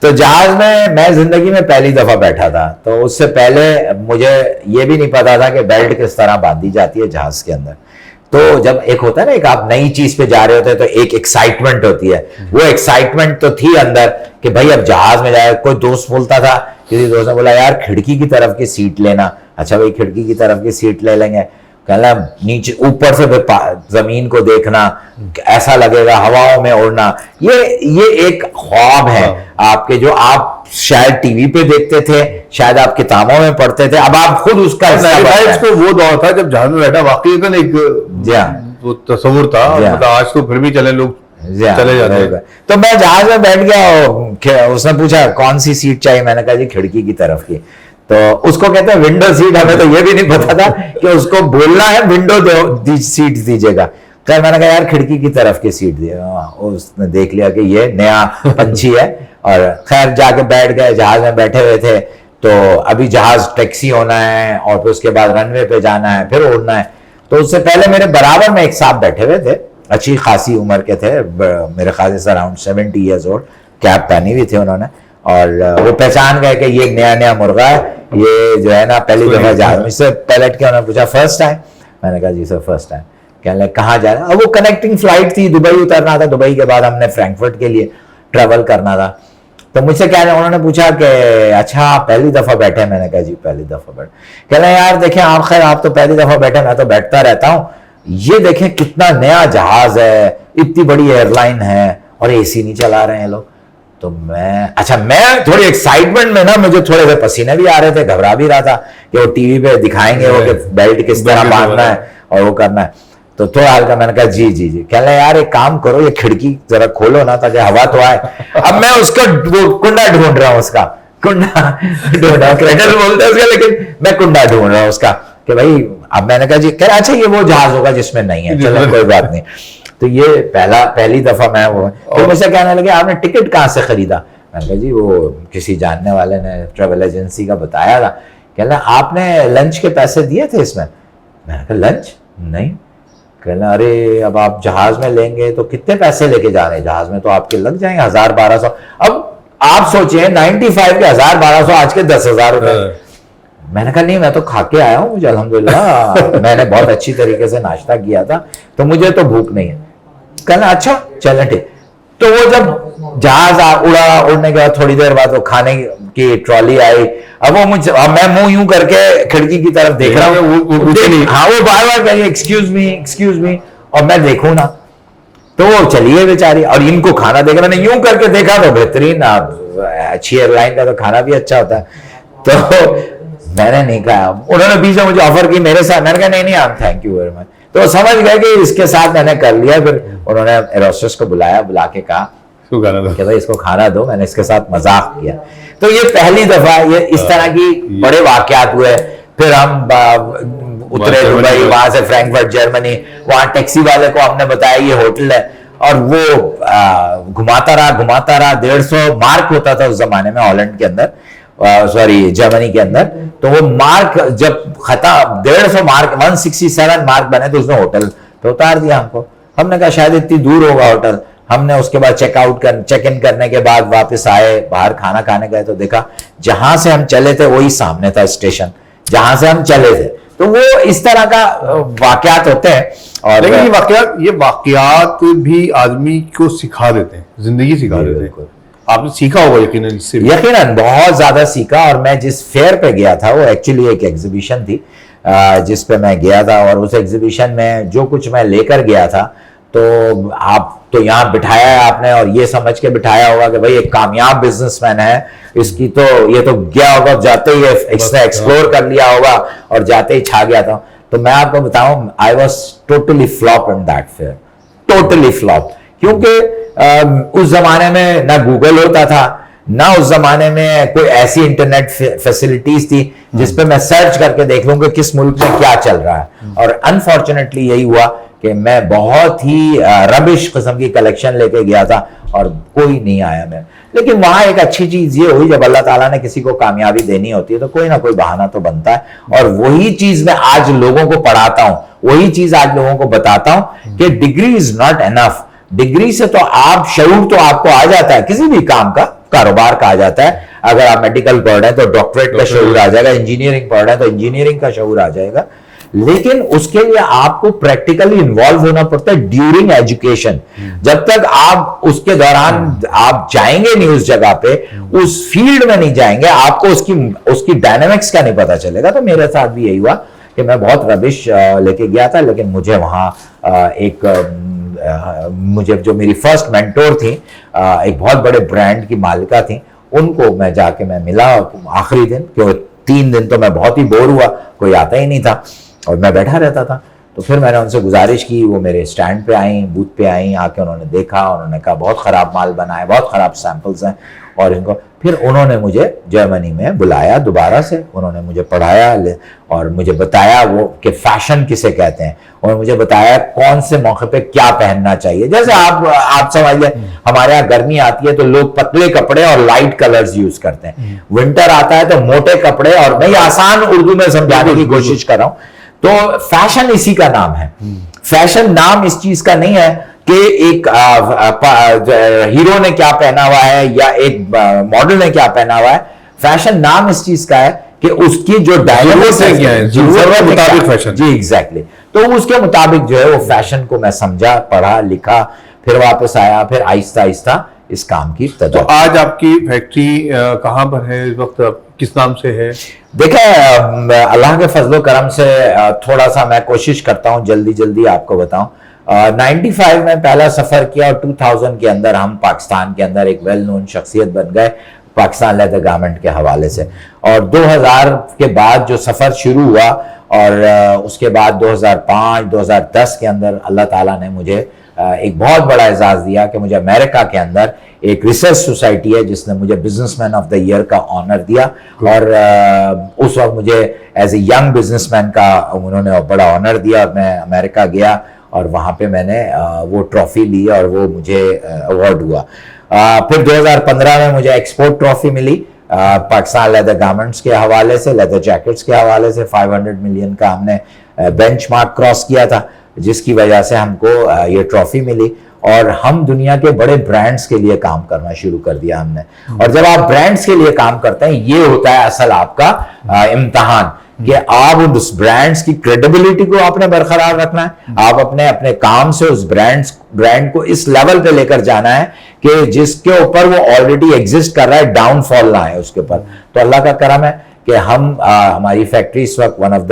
[SPEAKER 2] تو جہاز میں زندگی میں پہلی دفعہ بیٹھا تھا, تو اس سے پہلے مجھے یہ بھی نہیں پتا تھا کہ بیلٹ کس طرح باندھی جاتی ہے جہاز کے اندر. تو جب ایک ہوتا ہے نا, ایک آپ نئی چیز پہ جا رہے ہوتے ہیں تو ایک ایکسائٹمنٹ ہوتی ہے, وہ ایکسائٹمنٹ تو تھی اندر کہ بھائی اب جہاز میں جائے. کوئی دوست بولتا تھا, کسی دوست نے بولا یار کھڑکی کی طرف کی سیٹ لینا. اچھا بھائی کھڑکی کی طرف کی سیٹ لے لیں گے, کہنا نیچے اوپر سے زمین کو دیکھنا, ایسا لگے گا ہواؤں میں اڑنا. یہ ایک خواب ہے آپ کے جو آپ شاید ٹی وی پہ دیکھتے تھے, شاید آپ کتابوں میں پڑھتے تھے, اب آپ خود اس کا
[SPEAKER 1] وہ دور تھا جب جہاز میں بیٹھا واقعی ایک وہ تصور تھا, مطلب آج تو پھر بھی چلے لوگ چلے جاتے ہیں.
[SPEAKER 2] تو میں جہاز میں بیٹھ گیا, اس نے پوچھا کون سی سیٹ چاہیے, میں نے کہا جی کھڑکی کی طرف کی. تو اس کو کہتے ہیں ونڈو سیٹ, ہمیں تو یہ بھی نہیں پتا تھا کہ اس کو بولنا ہے ونڈو سیٹ دیجیے گا. خیر میں نے کہا یار کھڑکی کی طرف کی سیٹ دی, اس نے دیکھ لیا کہ یہ نیا پنچھی ہے, اور خیر جا کے بیٹھ گئے. جہاز میں بیٹھے ہوئے تھے, تو ابھی جہاز ٹیکسی ہونا ہے اور پھر اس کے بعد رن وے پہ جانا ہے, پھر اڑنا ہے. تو اس سے پہلے میرے برابر میں ایک صاحب بیٹھے ہوئے تھے, اچھی خاصی عمر کے تھے, میرے خیال سے اراؤنڈ 70 ایئرز اولڈ, کیپ پہنی ہوئی تھی انہوں نے, اور وہ پہچان گئے کہ یہ نیا مرغا ہے, یہ جو ہے نا پہلی دفعہ جہاز میں. اس سے پلٹ کے انہوں نے پوچھا فرسٹ ٹائم, میں نے کہا جی سر فرسٹ ٹائم. کہنے لگے کہاں جا رہے ہیں, وہ کنیکٹنگ فلائٹ تھی, دبئی اترنا تھا, دبئی کے بعد ہم نے فرینکفرٹ کے لیے ٹریول کرنا تھا. تو مجھ سے انہوں نے پوچھا کہ اچھا پہلی دفعہ بیٹھے, میں نے کہا جی پہلی دفعہ بیٹھے. کہنا یار دیکھیں آپ خیر آپ تو پہلی دفعہ بیٹھے, میں تو بیٹھتا رہتا ہوں, یہ دیکھیں کتنا نیا جہاز ہے, اتنی بڑی ایئر لائن ہے, اور اے سی نہیں چلا رہے ہیں لوگ. تو میں تھوڑی ایکسائٹمنٹ میں نا, مجھے تھوڑے سے پسینے بھی آ رہے تھے, گھبرا بھی رہا تھا کہ وہ ٹی وی پہ دکھائیں گے وہ کہ بیلٹ کس طرح باندھنا ہے اور وہ کرنا ہے. تو تھوڑا ہلکا میں نے کہا جی کہنے لگا یار ایک کام کرو, یہ کھڑکی ذرا کھولو نا تاکہ ہوا تو آئے. اب میں اس کا وہ کنڈا ڈھونڈ رہا ہوں, اس کا کنڈا ڈھونڈ رہا ہوں, کریکٹر بولتے ہیں اس کا, لیکن میں کنڈا ڈھونڈ رہا ہوں اس کا کہ بھائی. اب میں نے کہا جی کہہ رہا اچھا یہ وہ جہاز ہوگا جس میں نہیں ہے, چلو کوئی بات نہیں. تو یہ پہلی دفعہ میں وہ, تو مجھ سے کہنے لگے آپ نے ٹکٹ کہاں سے خریدا, میں نے کہا جی وہ کسی جاننے والے نے ٹریول ایجنسی کا بتایا تھا. کہنا آپ نے لنچ کے پیسے دیے تھے اس میں, میں نے کہا لنچ نہیں. کہنا ارے اب آپ جہاز میں لیں گے تو کتنے پیسے لے کے جا رہے ہیں جہاز میں, تو آپ کے لگ جائیں گے 1000-1200. اب آپ سوچیں 95 کے 1000-1200 آج کے 10,000 روپے. میں نے کہا نہیں میں تو کھا کے آیا ہوں, مجھے الحمدللہ میں نے بہت اچھی طریقے سے ناشتہ کیا تھا, تو مجھے تو بھوک نہیں ہے. کہنا اچھا چلیں ٹھیک. تو وہ جب جہاز اڑنے کے بعد تھوڑی دیر بعد وہ کھانے کی ٹرالی آئی, اب وہ میں منہ یوں کر کے کھڑکی کی طرف دیکھ رہا ہوں, ہاں وہ بار بار کہہ رہی ایکسکیوز می, اور میں دیکھوں نا تو وہ چلیے بیچاری, اور ان کو کھانا دیکھ رہا نہیں, یوں کر کے دیکھا تو بہترین, اچھی ایئر لائن کا تو کھانا بھی اچھا ہوتا ہے. تو میں نے نہیں کہا, انہوں نے بیچ میں مجھے آفر کی میرے ساتھ, میں نے کہا نہیں تھینک یو ویری مچ. تو سمجھ گئے کہ اس کے ساتھ میں نے کر لیا. پھر انہوں نے ایروسٹس کو بلا کے کہا کہ بھائی اس کو کھانا دو, میں نے اس کے ساتھ مذاق کیا. تو یہ پہلی دفعہ یہ اس طرح کی بڑے واقعات ہوئے. پھر ہم اترے دبئی, وہاں سے فرینکفرٹ جرمنی, وہاں ٹیکسی والے کو ہم نے بتایا یہ ہوٹل ہے, اور وہ گھماتا رہا 150 مارک ہوتا تھا اس زمانے میں ہالینڈ کے اندر, سوری جرمنی کے اندر. تو وہ مارک جب ختم 150 مارک 167 مارک بنے تو اس نے ہوٹل پہ اتار دیا ہم کو. ہم نے کہا شاید اتنی دور ہوگا ہوٹل, ہم نے اس کے بعد چیک ان کرنے کے بعد واپس آئے, باہر کھانا کھانے گئے تو دیکھا جہاں سے ہم چلے تھے وہی سامنے تھا اسٹیشن جہاں سے ہم چلے تھے. تو وہ اس طرح کا واقعات ہوتے ہیں. اور
[SPEAKER 1] لیکن یہ واقعات بھی آدمی کو سکھا دیتے ہیں, زندگی سکھا دیتے ہیں. آپ نے سیکھا ہوگا یقیناً اس سے.
[SPEAKER 2] یقیناً بہت زیادہ سیکھا. اور میں جس فیئر پہ گیا تھا وہ ایکچولی ایک ایگزیبیشن تھی جس پہ میں گیا تھا, اور اس ایگزیبیشن میں جو کچھ میں لے کر گیا تھا تو آپ تو یہاں بٹھایا ہے آپ نے, اور یہ سمجھ کے بٹھایا ہوگا کہ بھائی ایک کامیاب بزنس مین ہے, اس کی تو یہ تو گیا ہوگا جاتے ہی ایکسپلور کر لیا ہوگا اور جاتے ہی چھا گیا تھا. تو میں آپ کو بتاؤں I was totally flop in that fear, totally flop. کیونکہ اس زمانے میں نہ گوگل ہوتا تھا, نہ اس زمانے میں کوئی ایسی انٹرنیٹ فیسلٹیز تھی جس پہ میں سرچ کر کے دیکھ لوں کہ کس ملک میں کیا چل رہا ہے. اور انفارچونیٹلی یہی ہوا کہ میں بہت ہی ربش قسم کی کلیکشن لے کے گیا تھا اور کوئی نہیں آیا میں. لیکن وہاں ایک اچھی چیز یہ ہوئی, جب اللہ تعالیٰ نے کسی کو کامیابی دینی ہوتی ہے تو کوئی نہ کوئی بہانہ تو بنتا ہے. اور وہی چیز میں آج لوگوں کو پڑھاتا ہوں, وہی چیز آج لوگوں کو بتاتا ہوں کہ degree is not enough. Degree سے تو آپ شعور تو آپ کو آ جاتا ہے, کسی بھی کام کا, کاروبار کا آ جاتا ہے. اگر آپ میڈیکل پڑھ رہے ہیں تو ڈاکٹریٹ کا شعور آ جائے گا, انجینئرنگ پڑھ رہے ہیں تو انجینئرنگ کا شعور آ جائے گا. لیکن اس کے لیے آپ کو پریکٹیکلی انوالو ہونا پڑتا ہے ڈیورنگ ایجوکیشن. جب تک آپ اس کے دوران آپ جائیں گے نہیں اس جگہ پہ, اس فیلڈ میں نہیں جائیں گے, آپ کو اس کی ڈائنامکس کا نہیں پتا چلے گا. تو میرے ساتھ بھی یہی ہوا کہ میں بہت ربش لے کے گیا تھا, لیکن مجھے وہاں مجھے جو میری فرسٹ مینٹور تھی, ایک بہت بڑے برانڈ کی مالکہ تھیں, ان کو میں جا کے میں ملا آخری دن, کیونکہ 3 دن تو میں بہت ہی بور ہوا, کوئی آتا ہی نہیں تھا اور میں بیٹھا رہتا تھا. تو پھر میں نے ان سے گزارش کی, وہ میرے اسٹینڈ پہ آئیں, بوتھ پہ آئیں, آ کے انہوں نے دیکھا, انہوں نے کہا بہت خراب مال بنا ہے, بہت خراب سیمپلز ہیں, اور ان کو پھر انہوں نے مجھے جرمنی میں بلایا دوبارہ سے. انہوں نے مجھے پڑھایا اور مجھے بتایا وہ کہ فیشن کسے کہتے ہیں, اور مجھے بتایا کون سے موقع پہ کیا پہننا چاہیے. جیسے آپ سمجھ لیں ہمارے یہاں گرمی آتی ہے تو لوگ پتلے کپڑے اور لائٹ کلرز یوز کرتے ہیں, ونٹر آتا ہے تو موٹے کپڑے, اور میں آسان اردو میں سمجھانے کی کوشش کر رہا ہوں. تو فیشن اسی کا نام ہے. فیشن نام اس چیز کا نہیں ہے کہ ایک ہیرو نے کیا پہنا ہوا ہے یا ایک ماڈل نے کیا پہنا ہوا ہے. فیشن نام اس چیز کا ہے کہ اس کی جو ڈائنامکس ہے, جی ایگزیکٹلی, تو اس کے مطابق جو ہے وہ فیشن کو میں سمجھا, پڑھا, لکھا, پھر واپس آیا, پھر آہستہ آہستہ اس کام کی ابتدا.
[SPEAKER 1] تو آج آپ کی فیکٹری کہاں پر ہے اس وقت, کس نام سے ہے؟
[SPEAKER 2] دیکھیں اللہ کے فضل و کرم سے تھوڑا سا میں کوشش کرتا ہوں جلدی آپ کو بتاؤں. 95 میں پہلا سفر کیا, اور 2000 کے اندر ہم پاکستان کے اندر ایک ویل نون شخصیت بن گئے پاکستان لیدر گارمنٹ کے حوالے سے. اور 2000 کے بعد جو سفر شروع ہوا, اور اس کے بعد 2005 2010 کے اندر اللہ تعالیٰ نے مجھے ایک بہت بڑا اعزاز دیا کہ مجھے امریکہ کے اندر ایک ریسرچ سوسائٹی ہے جس نے مجھے businessman of the year کا آنر دیا. اور اس وقت مجھے as a young businessman کا انہوں نے بڑا آنر دیا, اور میں امریکہ گیا اور وہاں پہ میں نے وہ ٹرافی لی اور وہ مجھے ایوارڈ ہوا. پھر 2015 میں مجھے ایکسپورٹ ٹرافی ملی پاکستان لیدر گارمنٹس کے حوالے سے, لیدر جیکٹس کے حوالے سے. 500 ملین کا ہم نے بینچ مارک کراس کیا تھا, جس کی وجہ سے ہم کو یہ ٹرافی ملی. اور ہم دنیا کے بڑے برانڈز کے لیے کام کرنا شروع کر دیا ہم نے. اور جب آپ برانڈز کے لیے کام کرتے ہیں, یہ ہوتا ہے اصل آپ کا امتحان, کہ آپ اس برانڈز کی کریڈیبلٹی کو آپ نے برقرار رکھنا ہے. آپ اپنے کام سے اس برانڈ کو اس لیول پہ لے کر جانا ہے کہ جس کے اوپر وہ آلریڈی ایگزسٹ کر رہا ہے, ڈاؤن فال نہ ہے اس کے اوپر. تو اللہ کا کرم ہے کہ ہماری فیکٹری اس وقت one of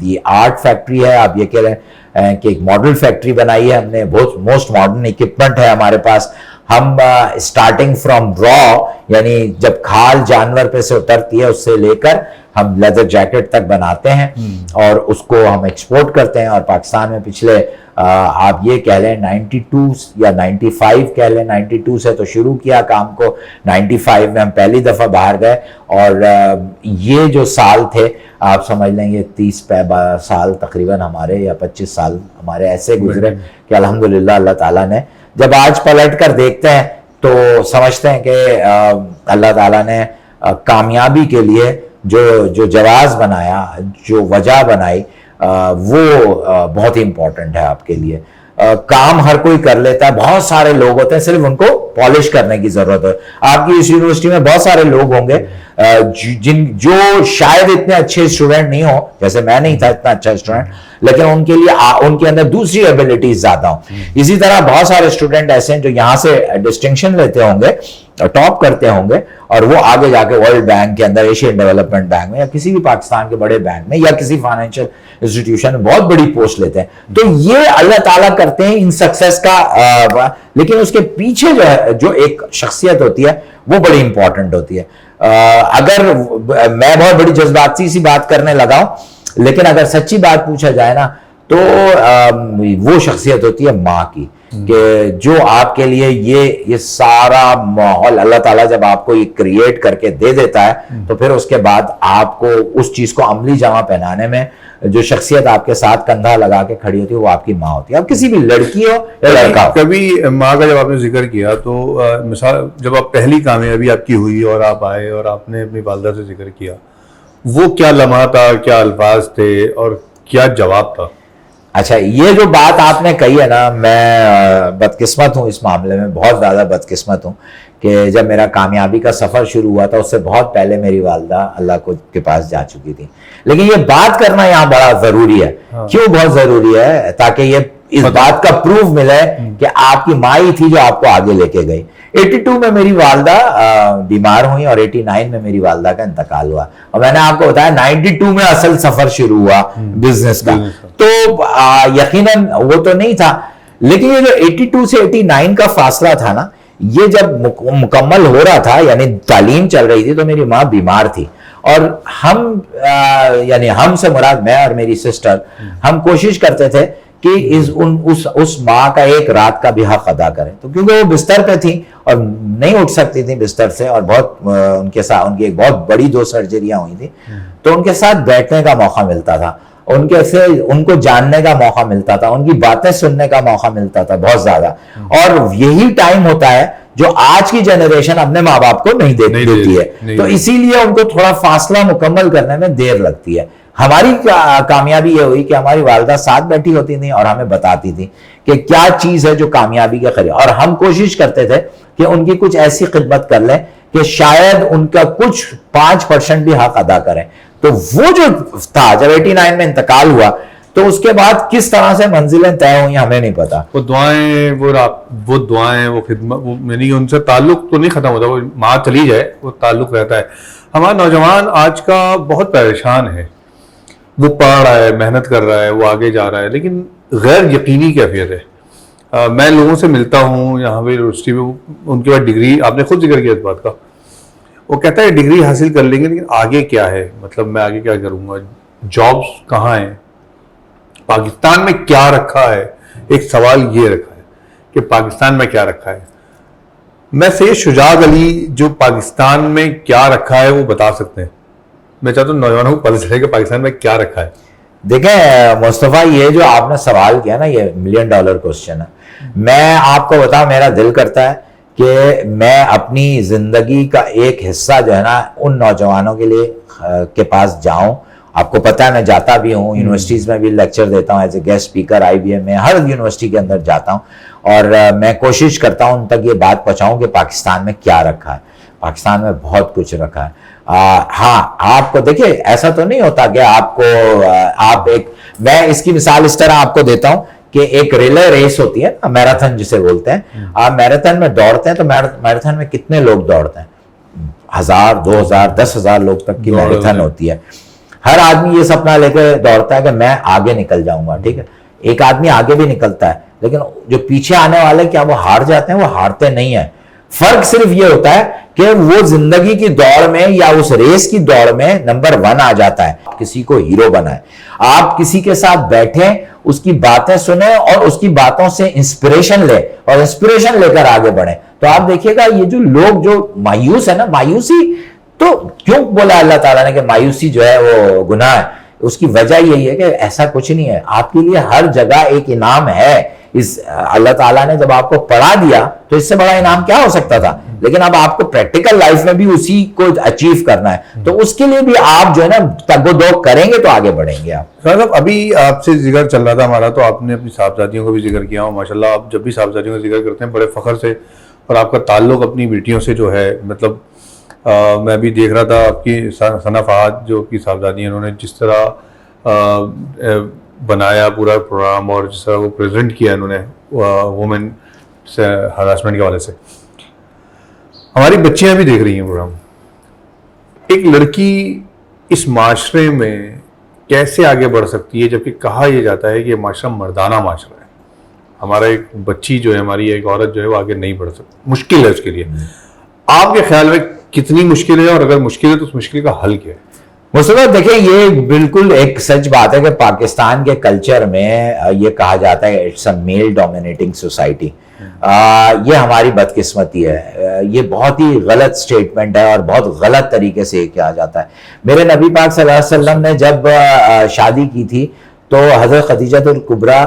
[SPEAKER 2] the art factory ہے. آپ یہ کہہ رہے ہیں کہ ایک ماڈل فیکٹری بنائی ہے ہم نے, بہت موسٹ ماڈرن اکوپمنٹ ہے ہمارے پاس. ہم اسٹارٹنگ فرام را, یعنی جب کھال جانور پہ سے اترتی ہے اس سے لے کر ہم لیدر جیکٹ تک بناتے ہیں, اور اس کو ہم ایکسپورٹ کرتے ہیں. اور پاکستان میں پچھلے آپ یہ کہہ لیں 92 یا 95 کہہ لیں, 92 سے تو شروع کیا کام کو, 95 میں ہم پہلی دفعہ باہر گئے. اور یہ جو سال تھے آپ سمجھ لیں یہ 30 سال تقریباً ہمارے, یا 25 سال ہمارے ایسے گزرے کہ الحمدللہ اللہ تعالیٰ نے, جب آج پلٹ کر دیکھتے ہیں تو سمجھتے ہیں کہ اللہ تعالیٰ نے کامیابی کے لیے جو جواز بنایا, جو وجہ بنائی, وہ بہت ہی امپورٹنٹ ہے آپ کے لیے. کام ہر کوئی کر لیتا ہے, بہت سارے لوگ ہوتے ہیں, صرف ان کو پالش کرنے کی ضرورت ہے. آپ کی اس یونیورسٹی میں بہت سارے لوگ ہوں گے جو شاید اتنے اچھے اسٹوڈنٹ نہیں ہوں, جیسے میں نہیں تھا اتنا اچھا اسٹوڈنٹ, لیکن ان کے لیے ان کے اندر دوسری ایبلٹیز زیادہ ہوں. اسی طرح بہت سارے اسٹوڈنٹ ایسے ہیں جو یہاں سے ڈسٹنکشن لیتے ہوں گے, ٹاپ کرتے ہوں گے, اور وہ آگے جا کے ورلڈ بینک کے اندر, ایشین ڈیولپمنٹ بینک میں, یا کسی بھی پاکستان کے بڑے بینک میں, یا کسی فائنینشیل انسٹیٹیوشن میں بہت بڑی پوسٹ لیتے ہیں. تو یہ اللہ تعالیٰ کرتے ہیں ان سکسیس کا, لیکن اس کے پیچھے جو ایک شخصیت ہوتی ہے وہ بڑی امپورٹنٹ ہوتی ہے. اگر میں بہت بڑی جذباتی سی بات کرنے لگا ہوں, لیکن اگر سچی بات پوچھا جائے نا تو وہ شخصیت ہوتی ہے ماں کی, کہ جو آپ کے لیے یہ سارا ماحول اللہ تعالیٰ جب آپ کو یہ کریٹ کر کے دے دیتا ہے, تو پھر اس کے بعد آپ کو اس چیز کو عملی جامہ پہنانے میں جو شخصیت آپ کے ساتھ کندھا لگا کے کھڑی ہوتی ہے وہ آپ کی ماں ہوتی ہے. اب کسی بھی لڑکی ہو یا لڑکا ہو.
[SPEAKER 1] کبھی ماں کا جب آپ نے ذکر کیا تو مثال جب آپ پہلی کامیابی آپ کی ہوئی اور آپ آئے اور آپ نے اپنی والدہ سے ذکر کیا, وہ کیا لمحہ تھا, کیا الفاظ تھے اور کیا جواب تھا؟
[SPEAKER 2] اچھا, یہ جو بات آپ نے کہی ہے نا, میں بدقسمت ہوں اس معاملے میں, بہت زیادہ بدقسمت ہوں کہ جب میرا کامیابی کا سفر شروع ہوا تھا اس سے بہت پہلے میری والدہ اللہ کے پاس جا چکی تھی. لیکن یہ بات کرنا یہاں بڑا ضروری ہے. کیوں بہت ضروری ہے؟ تاکہ یہ اس بات کا پروف ملے کہ آپ کی ماں ہی تھی جو آپ کو آگے لے کے گئی. 82 میں میری والدہ بیمار ہوئی اور 89 میں میری والدہ کا انتقال ہوا, اور میں نے آپ کو بتایا 92 میں اصل سفر شروع ہوا بزنس کا. تو یقیناً وہ تو نہیں تھا, لیکن یہ جو 82 سے 89 کا فاصلہ تھا نا, یہ جب مکمل ہو رہا تھا, یعنی تعلیم چل رہی تھی, تو میری ماں بیمار تھی, اور ہم یعنی ہم سے مراد میں اور میری سسٹر, ہم کوشش کرتے تھے کہ اس ماں کا ایک رات کا بھی حق ادا کریں. تو کیونکہ وہ بستر پہ تھی اور نہیں اٹھ سکتی تھی بستر سے, اور بہت ان کے ساتھ ان کی ایک بہت بڑی 2 سرجریاں ہوئی تھی, تو ان کے ساتھ بیٹھنے کا موقع ملتا تھا, ان کو جاننے کا موقع ملتا تھا, ان کی باتیں سننے کا موقع ملتا تھا بہت زیادہ. اور یہی ٹائم ہوتا ہے جو آج کی جنریشن اپنے ماں باپ کو نہیں دیتی ہے. تو اسی لیے ان کو تھوڑا فاصلہ مکمل کرنے میں دیر لگتی ہے. ہماری کامیابی یہ ہوئی کہ ہماری والدہ ساتھ بیٹھی ہوتی تھی اور ہمیں بتاتی تھی کہ کیا چیز ہے جو کامیابی کے قریب, اور ہم کوشش کرتے تھے کہ ان کی کچھ ایسی خدمت کر لیں کہ شاید ان کا کچھ 5% بھی حق ادا کریں. تو وہ جو تھا, جب 89 میں انتقال ہوا, تو اس کے بعد کس طرح سے منزلیں طے ہوئی ہمیں نہیں پتا.
[SPEAKER 1] وہ دعائیں, وہ خدمت, یعنی ان سے تعلق تو نہیں ختم ہوتا, وہ ماں چلی جائے وہ تعلق رہتا ہے. ہمارا نوجوان آج کا بہت پریشان ہے, وہ پڑھ رہا ہے, محنت کر رہا ہے, وہ آگے جا رہا ہے, لیکن غیر یقینی کیفیت ہے. میں لوگوں سے ملتا ہوں یہاں پہ یونیورسٹی میں, ان کے بعد ڈگری, آپ نے خود ذکر کیا اس بات کا, وہ کہتا ہے ڈگری حاصل کر لیں گے لیکن آگے کیا ہے, مطلب میں آگے کیا کروں گا, جابس کہاں ہیں, پاکستان میں کیا رکھا ہے. ایک سوال یہ رکھا ہے کہ پاکستان میں کیا رکھا ہے. میں سید شجاعت علی جو پاکستان میں کیا رکھا ہے وہ بتا سکتے ہیں. میں چاہتا ہوں نوجوانوں کو پتہ چلے کہ پاکستان میں کیا رکھا ہے.
[SPEAKER 2] دیکھیں مصطفیٰ, یہ جو آپ نے سوال کیا نا, یہ $1 ملین کوسچن ہے. میں آپ کو بتاؤں, میرا دل کرتا ہے کہ میں اپنی زندگی کا ایک حصہ جو ہے نا ان نوجوانوں کے لیے کے پاس جاؤں. آپ کو پتہ ہے میں جاتا بھی ہوں, یونیورسٹیز میں بھی لیکچر دیتا ہوں as a guest speaker, IBM میں, ہر یونیورسٹی کے اندر جاتا ہوں, اور میں کوشش کرتا ہوں ان تک یہ بات پہنچاؤں کہ پاکستان میں کیا رکھا ہے. پاکستان میں بہت کچھ رکھا ہے. ہاں, آپ کو دیکھیں ایسا تو نہیں ہوتا کہ میں اس کی مثال اس طرح آپ کو دیتا ہوں کہ ایک ریلے ریس ہوتی ہے, میراتھن جسے بولتے ہیں. آپ میراتھن میں دوڑتے ہیں تو میراتھن میں کتنے لوگ دوڑتے ہیں؟ 1000, 2000, 10,000 لوگ تک کی میراتھن ہوتی ہے. ہر آدمی یہ سپنا لے کے دوڑتا ہے کہ میں آگے نکل جاؤں گا, ٹھیک ہے. ایک آدمی آگے بھی نکلتا ہے, لیکن جو پیچھے آنے والے کیا وہ ہار جاتے ہیں؟ وہ ہارتے نہیں ہیں. فرق صرف یہ ہوتا ہے کہ وہ زندگی کی دوڑ میں یا اس ریس کی دوڑ میں نمبر 1 آ جاتا ہے. کسی کو ہیرو بنائے, آپ کسی کے ساتھ بیٹھیں, اس کی باتیں سنیں اور اس کی باتوں سے انسپریشن لیں اور انسپریشن لے کر آگے بڑھیں. تو آپ دیکھیے گا یہ جو لوگ جو مایوس ہے نا, مایوسی تو کیوں بولا اللہ تعالیٰ نے کہ مایوسی جو ہے وہ گناہ ہے؟ اس کی وجہ یہی ہے کہ ایسا کچھ نہیں ہے. آپ کے لیے ہر جگہ ایک انعام ہے. اللہ تعالیٰ نے جب آپ کو پڑھا دیا تو اس سے بڑا انعام کیا ہو سکتا تھا. لیکن اب آپ کو پریکٹیکل لائف میں بھی اسی کو اچیو کرنا ہے, تو اس کے لیے بھی آپ جو ہے نا تگ و دو کریں گے تو آگے بڑھیں گے آپ.
[SPEAKER 1] صاحب ابھی آپ سے ذکر چل رہا تھا ہمارا, تو آپ نے اپنی صاحبزادیوں کو بھی ذکر کیا ہو. ماشاء اللہ آپ جب بھی صاحبزادیوں کا ذکر کرتے ہیں بڑے فخر سے, اور آپ کا تعلق اپنی بیٹیوں سے جو ہے, مطلب میں بھی دیکھ رہا تھا آپ کی ثنا فہد جو کی صاحبزادی ہیں, انہوں نے جس طرح بنایا پورا پروگرام اور جس طرح وہ پریزنٹ کیا انہوں نے وومن سے ہراسمنٹ کے حوالے سے. ہماری بچیاں بھی دیکھ رہی ہیں پروگرام. ایک لڑکی اس معاشرے میں کیسے آگے بڑھ سکتی ہے, جبکہ کہا یہ جاتا ہے کہ یہ معاشرہ مردانہ معاشرہ ہے. ہمارا ایک بچی جو ہے, ہماری ایک عورت جو ہے وہ آگے نہیں بڑھ سکتی, مشکل ہے اس کے لیے. آپ کے خیال میں کتنی مشکل ہے, اور اگر مشکل ہے تو اس مشکل کا حل کیا ہے؟
[SPEAKER 2] مصطفیٰ دیکھیں, یہ بالکل ایک سچ بات ہے کہ پاکستان کے کلچر میں یہ کہا جاتا ہے it's a male dominating society. یہ ہماری بدقسمتی ہے, یہ بہت ہی غلط سٹیٹمنٹ ہے اور بہت غلط طریقے سے یہ کہا جاتا ہے. میرے نبی پاک صلی اللہ علیہ وسلم نے جب شادی کی تھی تو حضرت خدیجہ الکبریٰ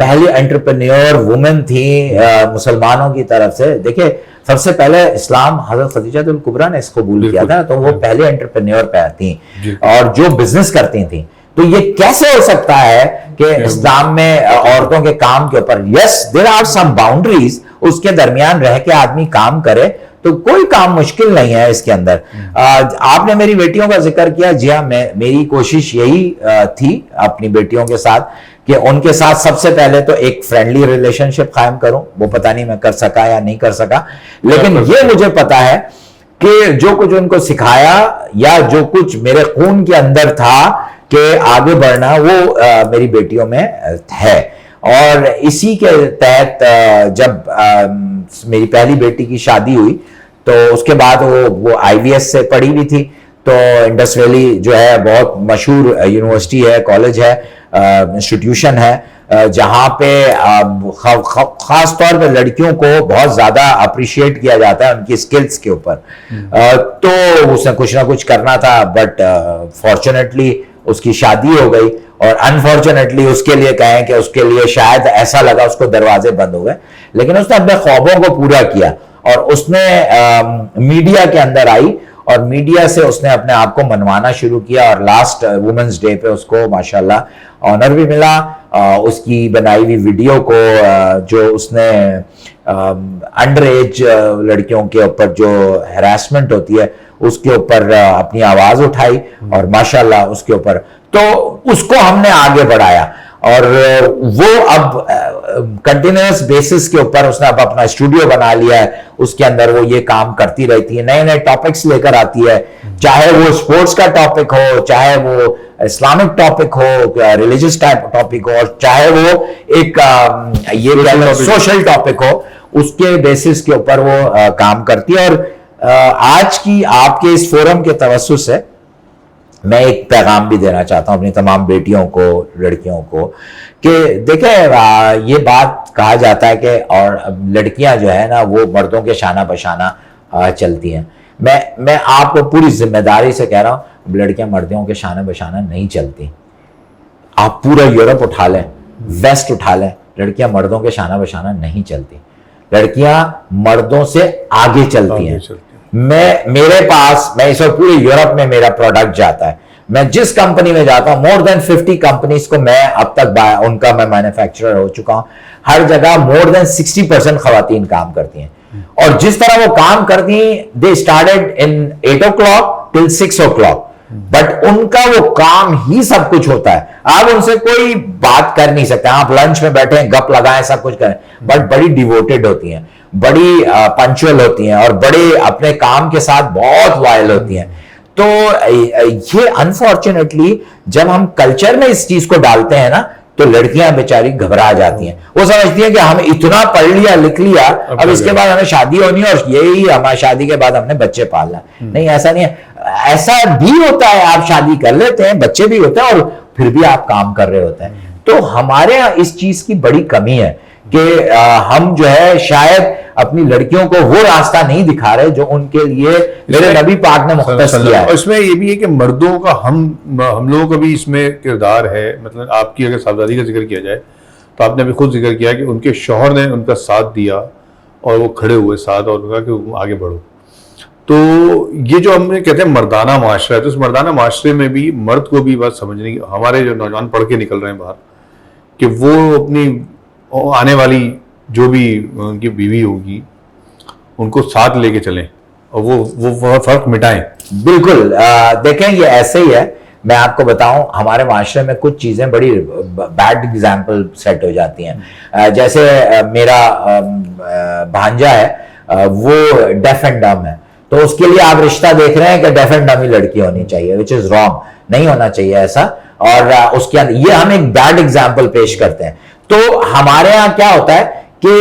[SPEAKER 2] پہلی انٹرپرینیور وومن تھی مسلمانوں کی طرف سے. دیکھیں سب سے پہلے اسلام حضرت خدیجہ الکبریٰ نے اس قبول کیا تھا, تو وہ پہلے انٹرپرینیور تھیں اور جو بزنس کرتی تھیں. تو یہ کیسے ہو سکتا ہے کہ اسلام میں عورتوں کے کام کے اوپر یس دیر آر سم باؤنڈریز, اس کے درمیان رہ کے آدمی کام کرے تو کوئی کام مشکل نہیں ہے اس کے اندر. آپ نے میری بیٹیوں کا ذکر کیا, جی ہاں میری کوشش یہی تھی اپنی بیٹیوں کے ساتھ کہ ان کے ساتھ سب سے پہلے تو ایک فرینڈلی ریلیشن شپ قائم کروں. وہ پتہ نہیں میں کر سکا یا نہیں کر سکا, لیکن یہ مجھے پتا ہے کہ جو کچھ ان کو سکھایا یا جو کچھ میرے خون کے اندر تھا کہ آگے بڑھنا, وہ میری بیٹیوں میں ہے. اور اسی کے تحت جب میری پہلی بیٹی کی شادی ہوئی تو اس کے بعد وہ آئی وی ایس سے پڑھی ہوئی تھی, تو انڈس ویلی جو ہے بہت مشہور یونیورسٹی ہے, کالج ہے, انسٹیٹیوشن ہے, جہاں پہ خاص طور پہ لڑکیوں کو بہت زیادہ اپریشیٹ کیا جاتا ہے ان کی اسکلز کے اوپر. تو اس نے کچھ نہ کچھ کرنا تھا, بٹ فارچونیٹلی اس کی شادی ہو گئی, اور انفارچونیٹلی اس کے لیے کہیں کہ اس کے لیے شاید ایسا لگا اس کو دروازے بند ہو گئے, لیکن اس نے اپنے خوابوں کو پورا کیا اور اس نے میڈیا کے اندر آئی اور میڈیا سے اس نے اپنے آپ کو منوانا شروع کیا. اور لاسٹ وومنز ڈے پہ اس کو ماشاءاللہ آنر بھی ملا. اس کی بنائی ہوئی ویڈیو کو جو اس نے انڈر ایج لڑکیوں کے اوپر جو ہراسمنٹ ہوتی ہے اس کے اوپر اپنی آواز اٹھائی, اور ماشاءاللہ اس کے اوپر تو اس کو ہم نے آگے بڑھایا. اور وہ اب کنٹینیوس بیسس کے اوپر اس نے اب اپنا اسٹوڈیو بنا لیا ہے, اس کے اندر وہ یہ کام کرتی رہتی ہے, نئے نئے ٹاپکس لے کر آتی ہے, چاہے وہ اسپورٹس کا ٹاپک ہو, چاہے وہ اسلامک ٹاپک ہو, ریلیجس ٹاپک ہو, اور چاہے وہ ایک یہ سوشل ٹاپک ہو, اس کے بیسس کے اوپر وہ کام کرتی ہے. اور آج کی آپ کے اس فورم کے توسط سے میں ایک پیغام بھی دینا چاہتا ہوں اپنی تمام بیٹیوں کو, لڑکیوں کو, کہ دیکھیں یہ بات کہا جاتا ہے کہ اور لڑکیاں جو ہے نا وہ مردوں کے شانہ بشانہ چلتی ہیں. میں آپ کو پوری ذمہ داری سے کہہ رہا ہوں, لڑکیاں مردوں کے شانہ بشانہ نہیں چلتی. آپ پورا یورپ اٹھا لیں, ویسٹ اٹھا لیں, لڑکیاں مردوں کے شانہ بشانہ نہیں چلتی. لڑکیاں مردوں سے آگے چلتی ہیں. میرے پاس, میں اس وقت پورے یورپ میں میرا پروڈکٹ جاتا ہے, میں جس کمپنی میں جاتا ہوں مور دین 50 کمپنیز کو میں اب تک ان کا میں مینوفیکچرر ہو چکا ہوں. ہر جگہ مور دین 60% خواتین کام کرتی ہیں, اور جس طرح وہ کام کرتی ہیں they started in 8 o'clock till 6 o'clock, but in کا وہ کام ہی سب کچھ ہوتا ہے. آپ ان سے کوئی بات کر نہیں سکتے, آپ لنچ میں بیٹھیں گپ لگائیں سب کچھ کریں, بٹ بڑی ڈیووٹیڈ ہوتی ہیں, بڑی پنچوئل ہوتی ہیں, اور بڑے اپنے کام کے ساتھ بہت وائل ہوتی ہیں. تو یہ انفارچونیٹلی جب ہم کلچر میں اس چیز کو ڈالتے ہیں نا تو لڑکیاں بیچاری گھبرا جاتی ہیں. وہ سمجھتی ہیں کہ ہم اتنا پڑھ لیا لکھ لیا, اب اس کے بعد ہمیں شادی ہونی ہے اور یہی ہماری شادی کے بعد ہم نے بچے پالنا. نہیں, ایسا نہیں ہے. ایسا بھی ہوتا ہے, آپ شادی کر لیتے ہیں, بچے بھی ہوتے ہیں, اور پھر بھی آپ کام کر رہے ہوتے ہیں. تو ہمارے یہاں اس چیز کی بڑی کمی ہے کہ ہم جو ہے شاید اپنی لڑکیوں کو وہ راستہ نہیں دکھا رہے جو ان کے لیے میرے نبی پاک نے مختص کیا ہے.
[SPEAKER 1] اور اس میں یہ بھی ہے کہ مردوں کا ہم لوگوں کا بھی اس میں کردار ہے. مطلب آپ کی اگر صاحبزادی کا ذکر کیا جائے تو آپ نے ابھی خود ذکر کیا کہ ان کے شوہر نے ان کا ساتھ دیا اور وہ کھڑے ہوئے ساتھ اور کہا کہ آگے بڑھو. تو یہ جو ہم کہتے ہیں مردانہ معاشرہ ہے, تو اس مردانہ معاشرے میں بھی مرد کو بھی بات سمجھنے کی, ہمارے جو نوجوان پڑھ کے نکل رہے ہیں باہر, کہ وہ اپنی آنے والی جو بھی ان کی بیوی ہوگی ان کو ساتھ لے کے چلیں اور وہ فرق مٹائیں.
[SPEAKER 2] بالکل. دیکھیں یہ ایسے ہی ہے. میں آپ کو بتاؤں ہمارے معاشرے میں کچھ چیزیں بڑی بیڈ ایگزامپل سیٹ ہو جاتی ہیں. جیسے میرا بھانجا ہے وہ ڈیف اینڈ ڈم ہے, تو اس کے لیے آپ رشتہ دیکھ رہے ہیں کہ ڈیف اینڈ ڈم ہی لڑکی ہونی چاہیے, وچ از رانگ. نہیں ہونا چاہیے ایسا. اور اس کے اندر یہ ہم ایک بیڈ ایگزامپل پیش کرتے ہیں. تو ہمارے ہاں کیا ہوتا ہے کہ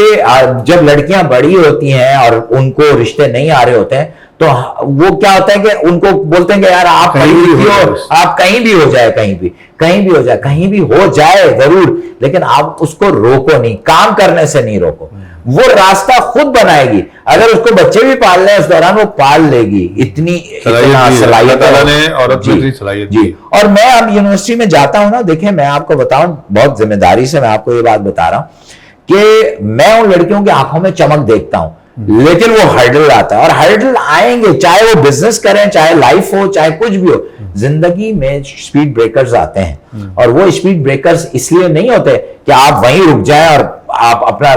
[SPEAKER 2] جب لڑکیاں بڑی ہوتی ہیں اور ان کو رشتے نہیں آ رہے ہوتے ہیں, تو وہ کیا ہوتا ہے کہ ان کو بولتے ہیں کہ یار آپ کہیں بھی ہو, آپ کہیں بھی ہو جائے, کہیں بھی ہو جائے ضرور, لیکن آپ اس کو روکو نہیں, کام کرنے سے نہیں روکو. وہ راستہ خود بنائے گی. اگر اس کو بچے بھی پال لیں اس دوران وہ پال لے گی. اتنی صلاحیت ہے. جی. اور میں اب یونیورسٹی میں جاتا ہوں نا, دیکھیں میں آپ کو بتاؤں بہت ذمہ داری سے میں آپ کو یہ بات بتا رہا ہوں کہ میں ان لڑکیوں کی آنکھوں میں چمک دیکھتا ہوں, لیکن وہ ہرڈل آتا ہے, اور ہرڈل آئیں گے, چاہے وہ بزنس کریں, چاہے لائف ہو, چاہے کچھ بھی ہو. زندگی میں سپیڈ بریکرز آتے ہیں, اور وہ سپیڈ بریکرز اس لیے نہیں ہوتے کہ آپ وہیں رک جائیں اور آپ اپنا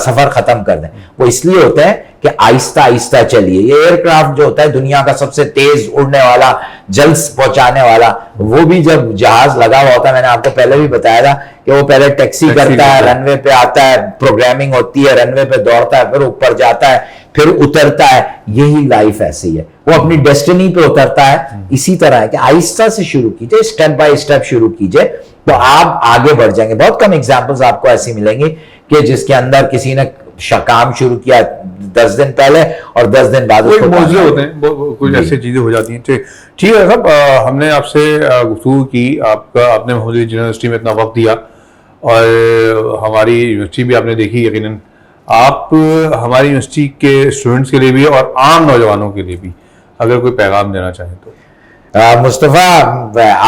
[SPEAKER 2] سفر ختم کر دیں. وہ اس لیے ہوتے ہیں کہ آہستہ آہستہ چلیے. یہ ایئر کرافٹ جو ہوتا ہے دنیا کا سب سے تیز اڑنے والا, جلد پہنچانے والا, وہ بھی جب جہاز لگا ہوا ہوتا ہے, میں نے آپ کو پہلے بھی بتایا تھا کہ وہ پہلے ٹیکسی کرتا ہے, رن وے پہ آتا ہے, پروگرامنگ ہوتی ہے, رن وے پہ دوڑتا ہے, پھر اوپر جاتا ہے, پھر اترتا ہے. یہی لائف ایسی ہے, وہ اپنی ڈیسٹنی پہ اترتا ہے. اسی طرح ہے کہ آہستہ سے شروع کیجئے, اسٹیپ بائی اسٹیپ شروع کیجئے, تو آپ آگے بڑھ جائیں گے. بہت کم ایگزامپلز آپ کو ایسی ملیں گی کہ جس کے اندر کسی نے کام شروع کیا 10 دن پہلے اور 10 دن بعد
[SPEAKER 1] موضوع ہوتے ہیں, کچھ ایسی چیزیں ہو جاتی ہیں. ٹھیک ہے صاحب, ہم نے آپ سے گفتگو کی, آپ نے محمود علی یونیورسٹی میں اتنا وقت دیا, اور ہماری یونیورسٹی بھی آپ نے دیکھی یقیناً. آپ ہماری یونیورسٹی کے اسٹوڈنٹس کے لیے بھی اور عام نوجوانوں کے لیے بھی اگر کوئی پیغام دینا چاہیں تو.
[SPEAKER 2] مصطفیٰ,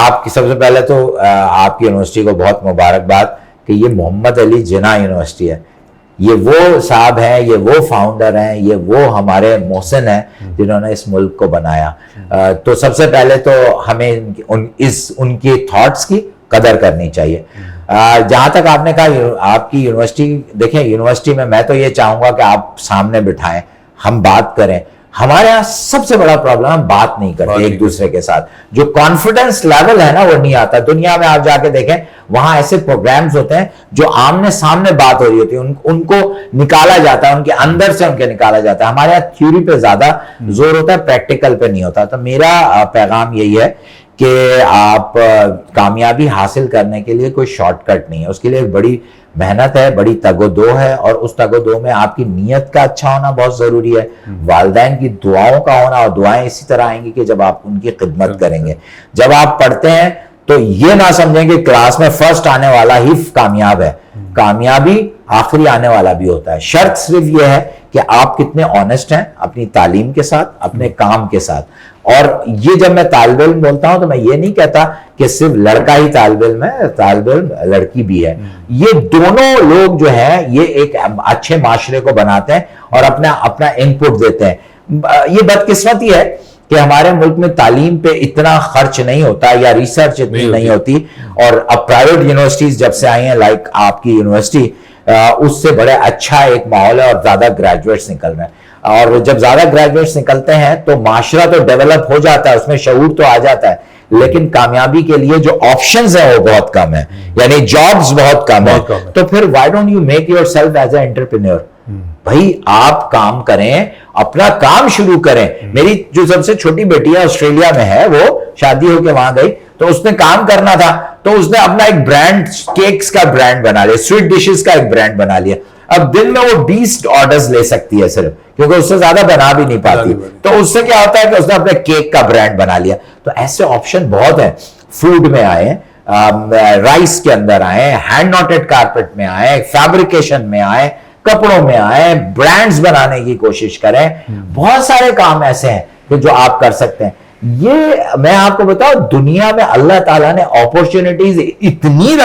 [SPEAKER 2] آپ کی سب سے پہلے تو آپ کی یونیورسٹی کو بہت مبارکباد کہ یہ محمد علی جناح یونیورسٹی ہے. یہ وہ صاحب ہیں, یہ وہ فاؤنڈر ہیں, یہ وہ ہمارے محسن ہیں جنہوں نے اس ملک کو بنایا. تو سب سے پہلے تو ہمیں ان کی تھاٹس کی قدر کرنی چاہیے. جہاں تک آپ نے کہا آپ کی یونیورسٹی, دیکھیں یونیورسٹی میں تو یہ چاہوں گا کہ آپ سامنے بٹھائیں, ہم بات کریں. ہمارے یہاں سب سے بڑا پرابلم ہم بات نہیں کرتے ایک دوسرے کے ساتھ. جو کانفیڈنس لیول ہے نا وہ نہیں آتا. دنیا میں آپ جا کے دیکھیں وہاں ایسے پروگرامز ہوتے ہیں جو آمنے سامنے بات ہو رہی ہوتی ہے, ان کو نکالا جاتا ہے, ان کے اندر سے ان کے نکالا جاتا ہے. ہمارے یہاں تھیوری پہ زیادہ زور ہوتا ہے, پریکٹیکل پہ نہیں ہوتا. تو میرا پیغام یہی ہے کہ آپ کامیابی حاصل کرنے کے لیے کوئی شارٹ کٹ نہیں ہے, اس کے لیے بڑی محنت ہے, بڑی تگ و دو ہے, اور اس تگ و دو میں آپ کی نیت کا اچھا ہونا بہت ضروری ہے, والدین کی دعاؤں کا ہونا, اور دعائیں اسی طرح آئیں گی کہ جب آپ ان کی خدمت کریں گے. جب آپ پڑھتے ہیں تو یہ نہ سمجھیں کہ کلاس میں فرسٹ آنے والا ہی کامیاب ہے. کامیابی آخری آنے والا بھی ہوتا ہے. شرط صرف یہ ہے کہ آپ کتنے آنےسٹ ہیں اپنی تعلیم کے ساتھ, اپنے کام کے ساتھ. اور یہ جب میں طالب علم بولتا ہوں تو میں یہ نہیں کہتا کہ صرف لڑکا ہی طالب علم ہے, طالب علم لڑکی بھی ہے. یہ دونوں لوگ جو ہیں یہ ایک اچھے معاشرے کو بناتے ہیں اور اپنا ان پٹ دیتے ہیں. یہ بدقسمتی ہے کہ ہمارے ملک میں تعلیم پہ اتنا خرچ نہیں ہوتا, یا ریسرچ اتنی نہیں ہوتی. اور اب پرائیویٹ یونیورسٹیز جب سے آئی ہیں لائک آپ کی یونیورسٹی, اس سے بڑے اچھا ایک ماحول ہے اور زیادہ گریجویٹس نکل رہے ہیں. اور جب زیادہ گریجویٹس نکلتے ہیں تو معاشرہ تو ڈیولپ ہو جاتا ہے, اس میں شعور تو آ جاتا ہے, لیکن کامیابی کے لیے جو آپشنز ہیں وہ بہت کم ہیں, یعنی جابز بہت کم ہیں. تو پھر why don't you make your self as a entrepreneur. بھائی آپ کام کریں, اپنا کام شروع کریں. میری جو سب سے چھوٹی بیٹی ہے آسٹریلیا میں ہے, وہ شادی ہو کے وہاں گئی, تو اس نے کام کرنا تھا, تو اس نے اپنا ایک برانڈ, کیکس کا برانڈ بنا لیا, سویٹ ڈشز کا ایک برانڈ بنا لیا. اب دن میں وہ 20 آرڈرز لے سکتی ہے صرف, کیونکہ اس سے زیادہ بنا بھی نہیں پاتی. تو اس سے کیا ہوتا ہے کہ اس نے اپنے کیک کا برانڈ بنا لیا. تو ایسے آپشن بہت ہیں. فوڈ میں آئے, رائس کے اندر آئے, ہینڈ ناٹڈ کارپیٹ میں آئے, فیبریکیشن میں آئے, کپڑوں میں آئے, برانڈز بنانے کی کوشش کریں. بہت سارے کام ایسے ہیں کہ جو آپ کر سکتے ہیں. یہ میں آپ کو بتاؤں, دنیا میں اللہ تعالیٰ نے اپورچونٹیز اتنی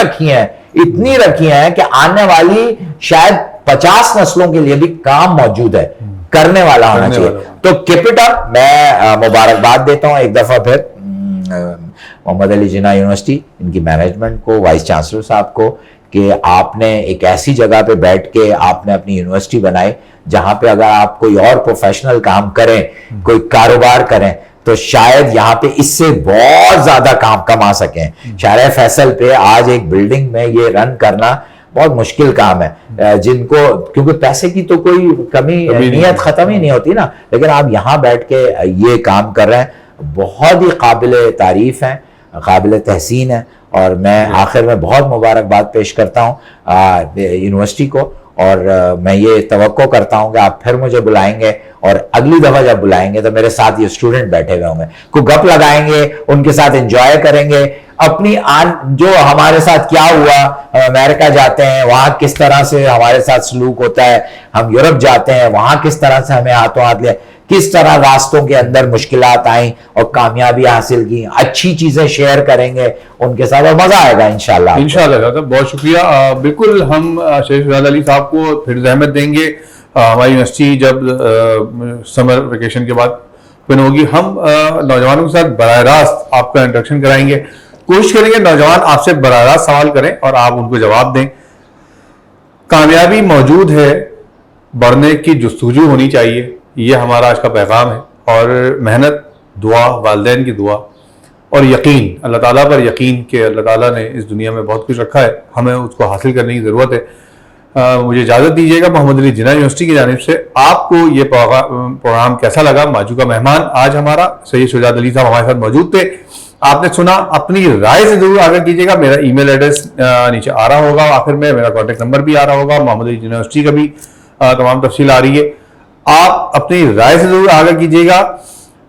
[SPEAKER 2] رکھی ہیں کہ آنے والی شاید 50 نسلوں کے لیے بھی کام موجود ہے, کرنے والا ہونا چاہیے. تو کیپ اٹ اپ. میں مبارکباد دیتا ہوں ایک دفعہ پھر محمد علی جناح یونیورسٹی, ان کی مینجمنٹ کو, وائس چانسلر صاحب کو, کہ آپ نے ایک ایسی جگہ پہ بیٹھ کے آپ نے اپنی یونیورسٹی بنائی جہاں پہ اگر آپ کوئی اور پروفیشنل کام کریں, کوئی کاروبار کریں, تو شاید یہاں پہ اس سے بہت زیادہ کام کما سکیں. شارع فیصل پہ آج ایک بلڈنگ میں یہ رن کرنا بہت مشکل کام ہے, جن کو, کیونکہ پیسے کی تو کوئی کمی نیت ختم ہی نہیں ہوتی نا, لیکن آپ یہاں بیٹھ کے یہ کام کر رہے ہیں, بہت ہی قابل تعریف ہیں, قابل تحسین ہیں. اور میں آخر میں بہت مبارکباد پیش کرتا ہوں یونیورسٹی کو, اور میں یہ توقع کرتا ہوں کہ آپ پھر مجھے بلائیں گے, اور اگلی دفعہ جب بلائیں گے تو میرے ساتھ یہ اسٹوڈنٹ بیٹھے ہوئے ہوں گے, کوئی گپ لگائیں گے, ان کے ساتھ انجوائے کریں گے, اپنی جو ہمارے ساتھ کیا ہوا, ہم امریکہ جاتے ہیں وہاں کس طرح سے ہمارے ساتھ سلوک ہوتا ہے, ہم یورپ جاتے ہیں وہاں کس طرح سے ہمیں ہاتھوں ہاتھ لے, کس طرح راستوں کے اندر مشکلات آئیں اور کامیابی حاصل کی, اچھی چیزیں شیئر کریں گے ان کے ساتھ, اور مزہ آئے گا انشاءاللہ.
[SPEAKER 1] انشاءاللہ. بہت شکریہ. بالکل ہم شیخ شجاعت علی صاحب کو پھر زحمت دیں گے. ہماری یونیورسٹی جب سمر ویکیشن کے بعد اوپن ہوگی, ہم نوجوانوں کے ساتھ براہ راست آپ کا انٹریکشن کرائیں گے. کوشش کریں گے نوجوان آپ سے براہ راست سوال کریں اور آپ ان کو جواب دیں. کامیابی موجود ہے, بڑھنے کی جستجو ہونی چاہیے, یہ ہمارا آج کا پیغام ہے. اور محنت, دعا, والدین کی دعا اور یقین, اللہ تعالیٰ پر یقین کہ اللہ تعالیٰ نے اس دنیا میں بہت کچھ رکھا ہے, ہمیں اس کو حاصل کرنے کی ضرورت ہے. مجھے اجازت دیجیے گا. محمد علی جناح یونیورسٹی کی جانب سے آپ کو یہ پروگرام کیسا لگا؟ ماجو کا مہمان آج ہمارا سید شجاعت علی صاحب ہمارے ساتھ موجود تھے. آپ نے سنا, اپنی رائے سے ضرور آگاہ کیجیے گا. میرا ای میل ایڈریس نیچے آ رہا ہوگا, آخر میں میرا کانٹیکٹ نمبر بھی آ رہا ہوگا, محمد علی جناح یونیورسٹی کا بھی تمام تفصیل آ رہی ہے. آپ اپنی رائے سے ضرور آگاہ کیجیے گا.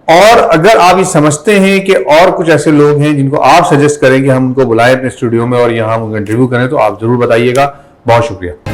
[SPEAKER 1] اور اگر آپ یہ سمجھتے ہیں کہ اور کچھ ایسے لوگ ہیں جن کو آپ سجیسٹ کریں کہ ہم ان کو بلائیں اپنے اسٹوڈیو میں اور یہاں ہم ان کا انٹرویو کریں, تو آپ ضرور بتائیے گا. بہت شکریہ.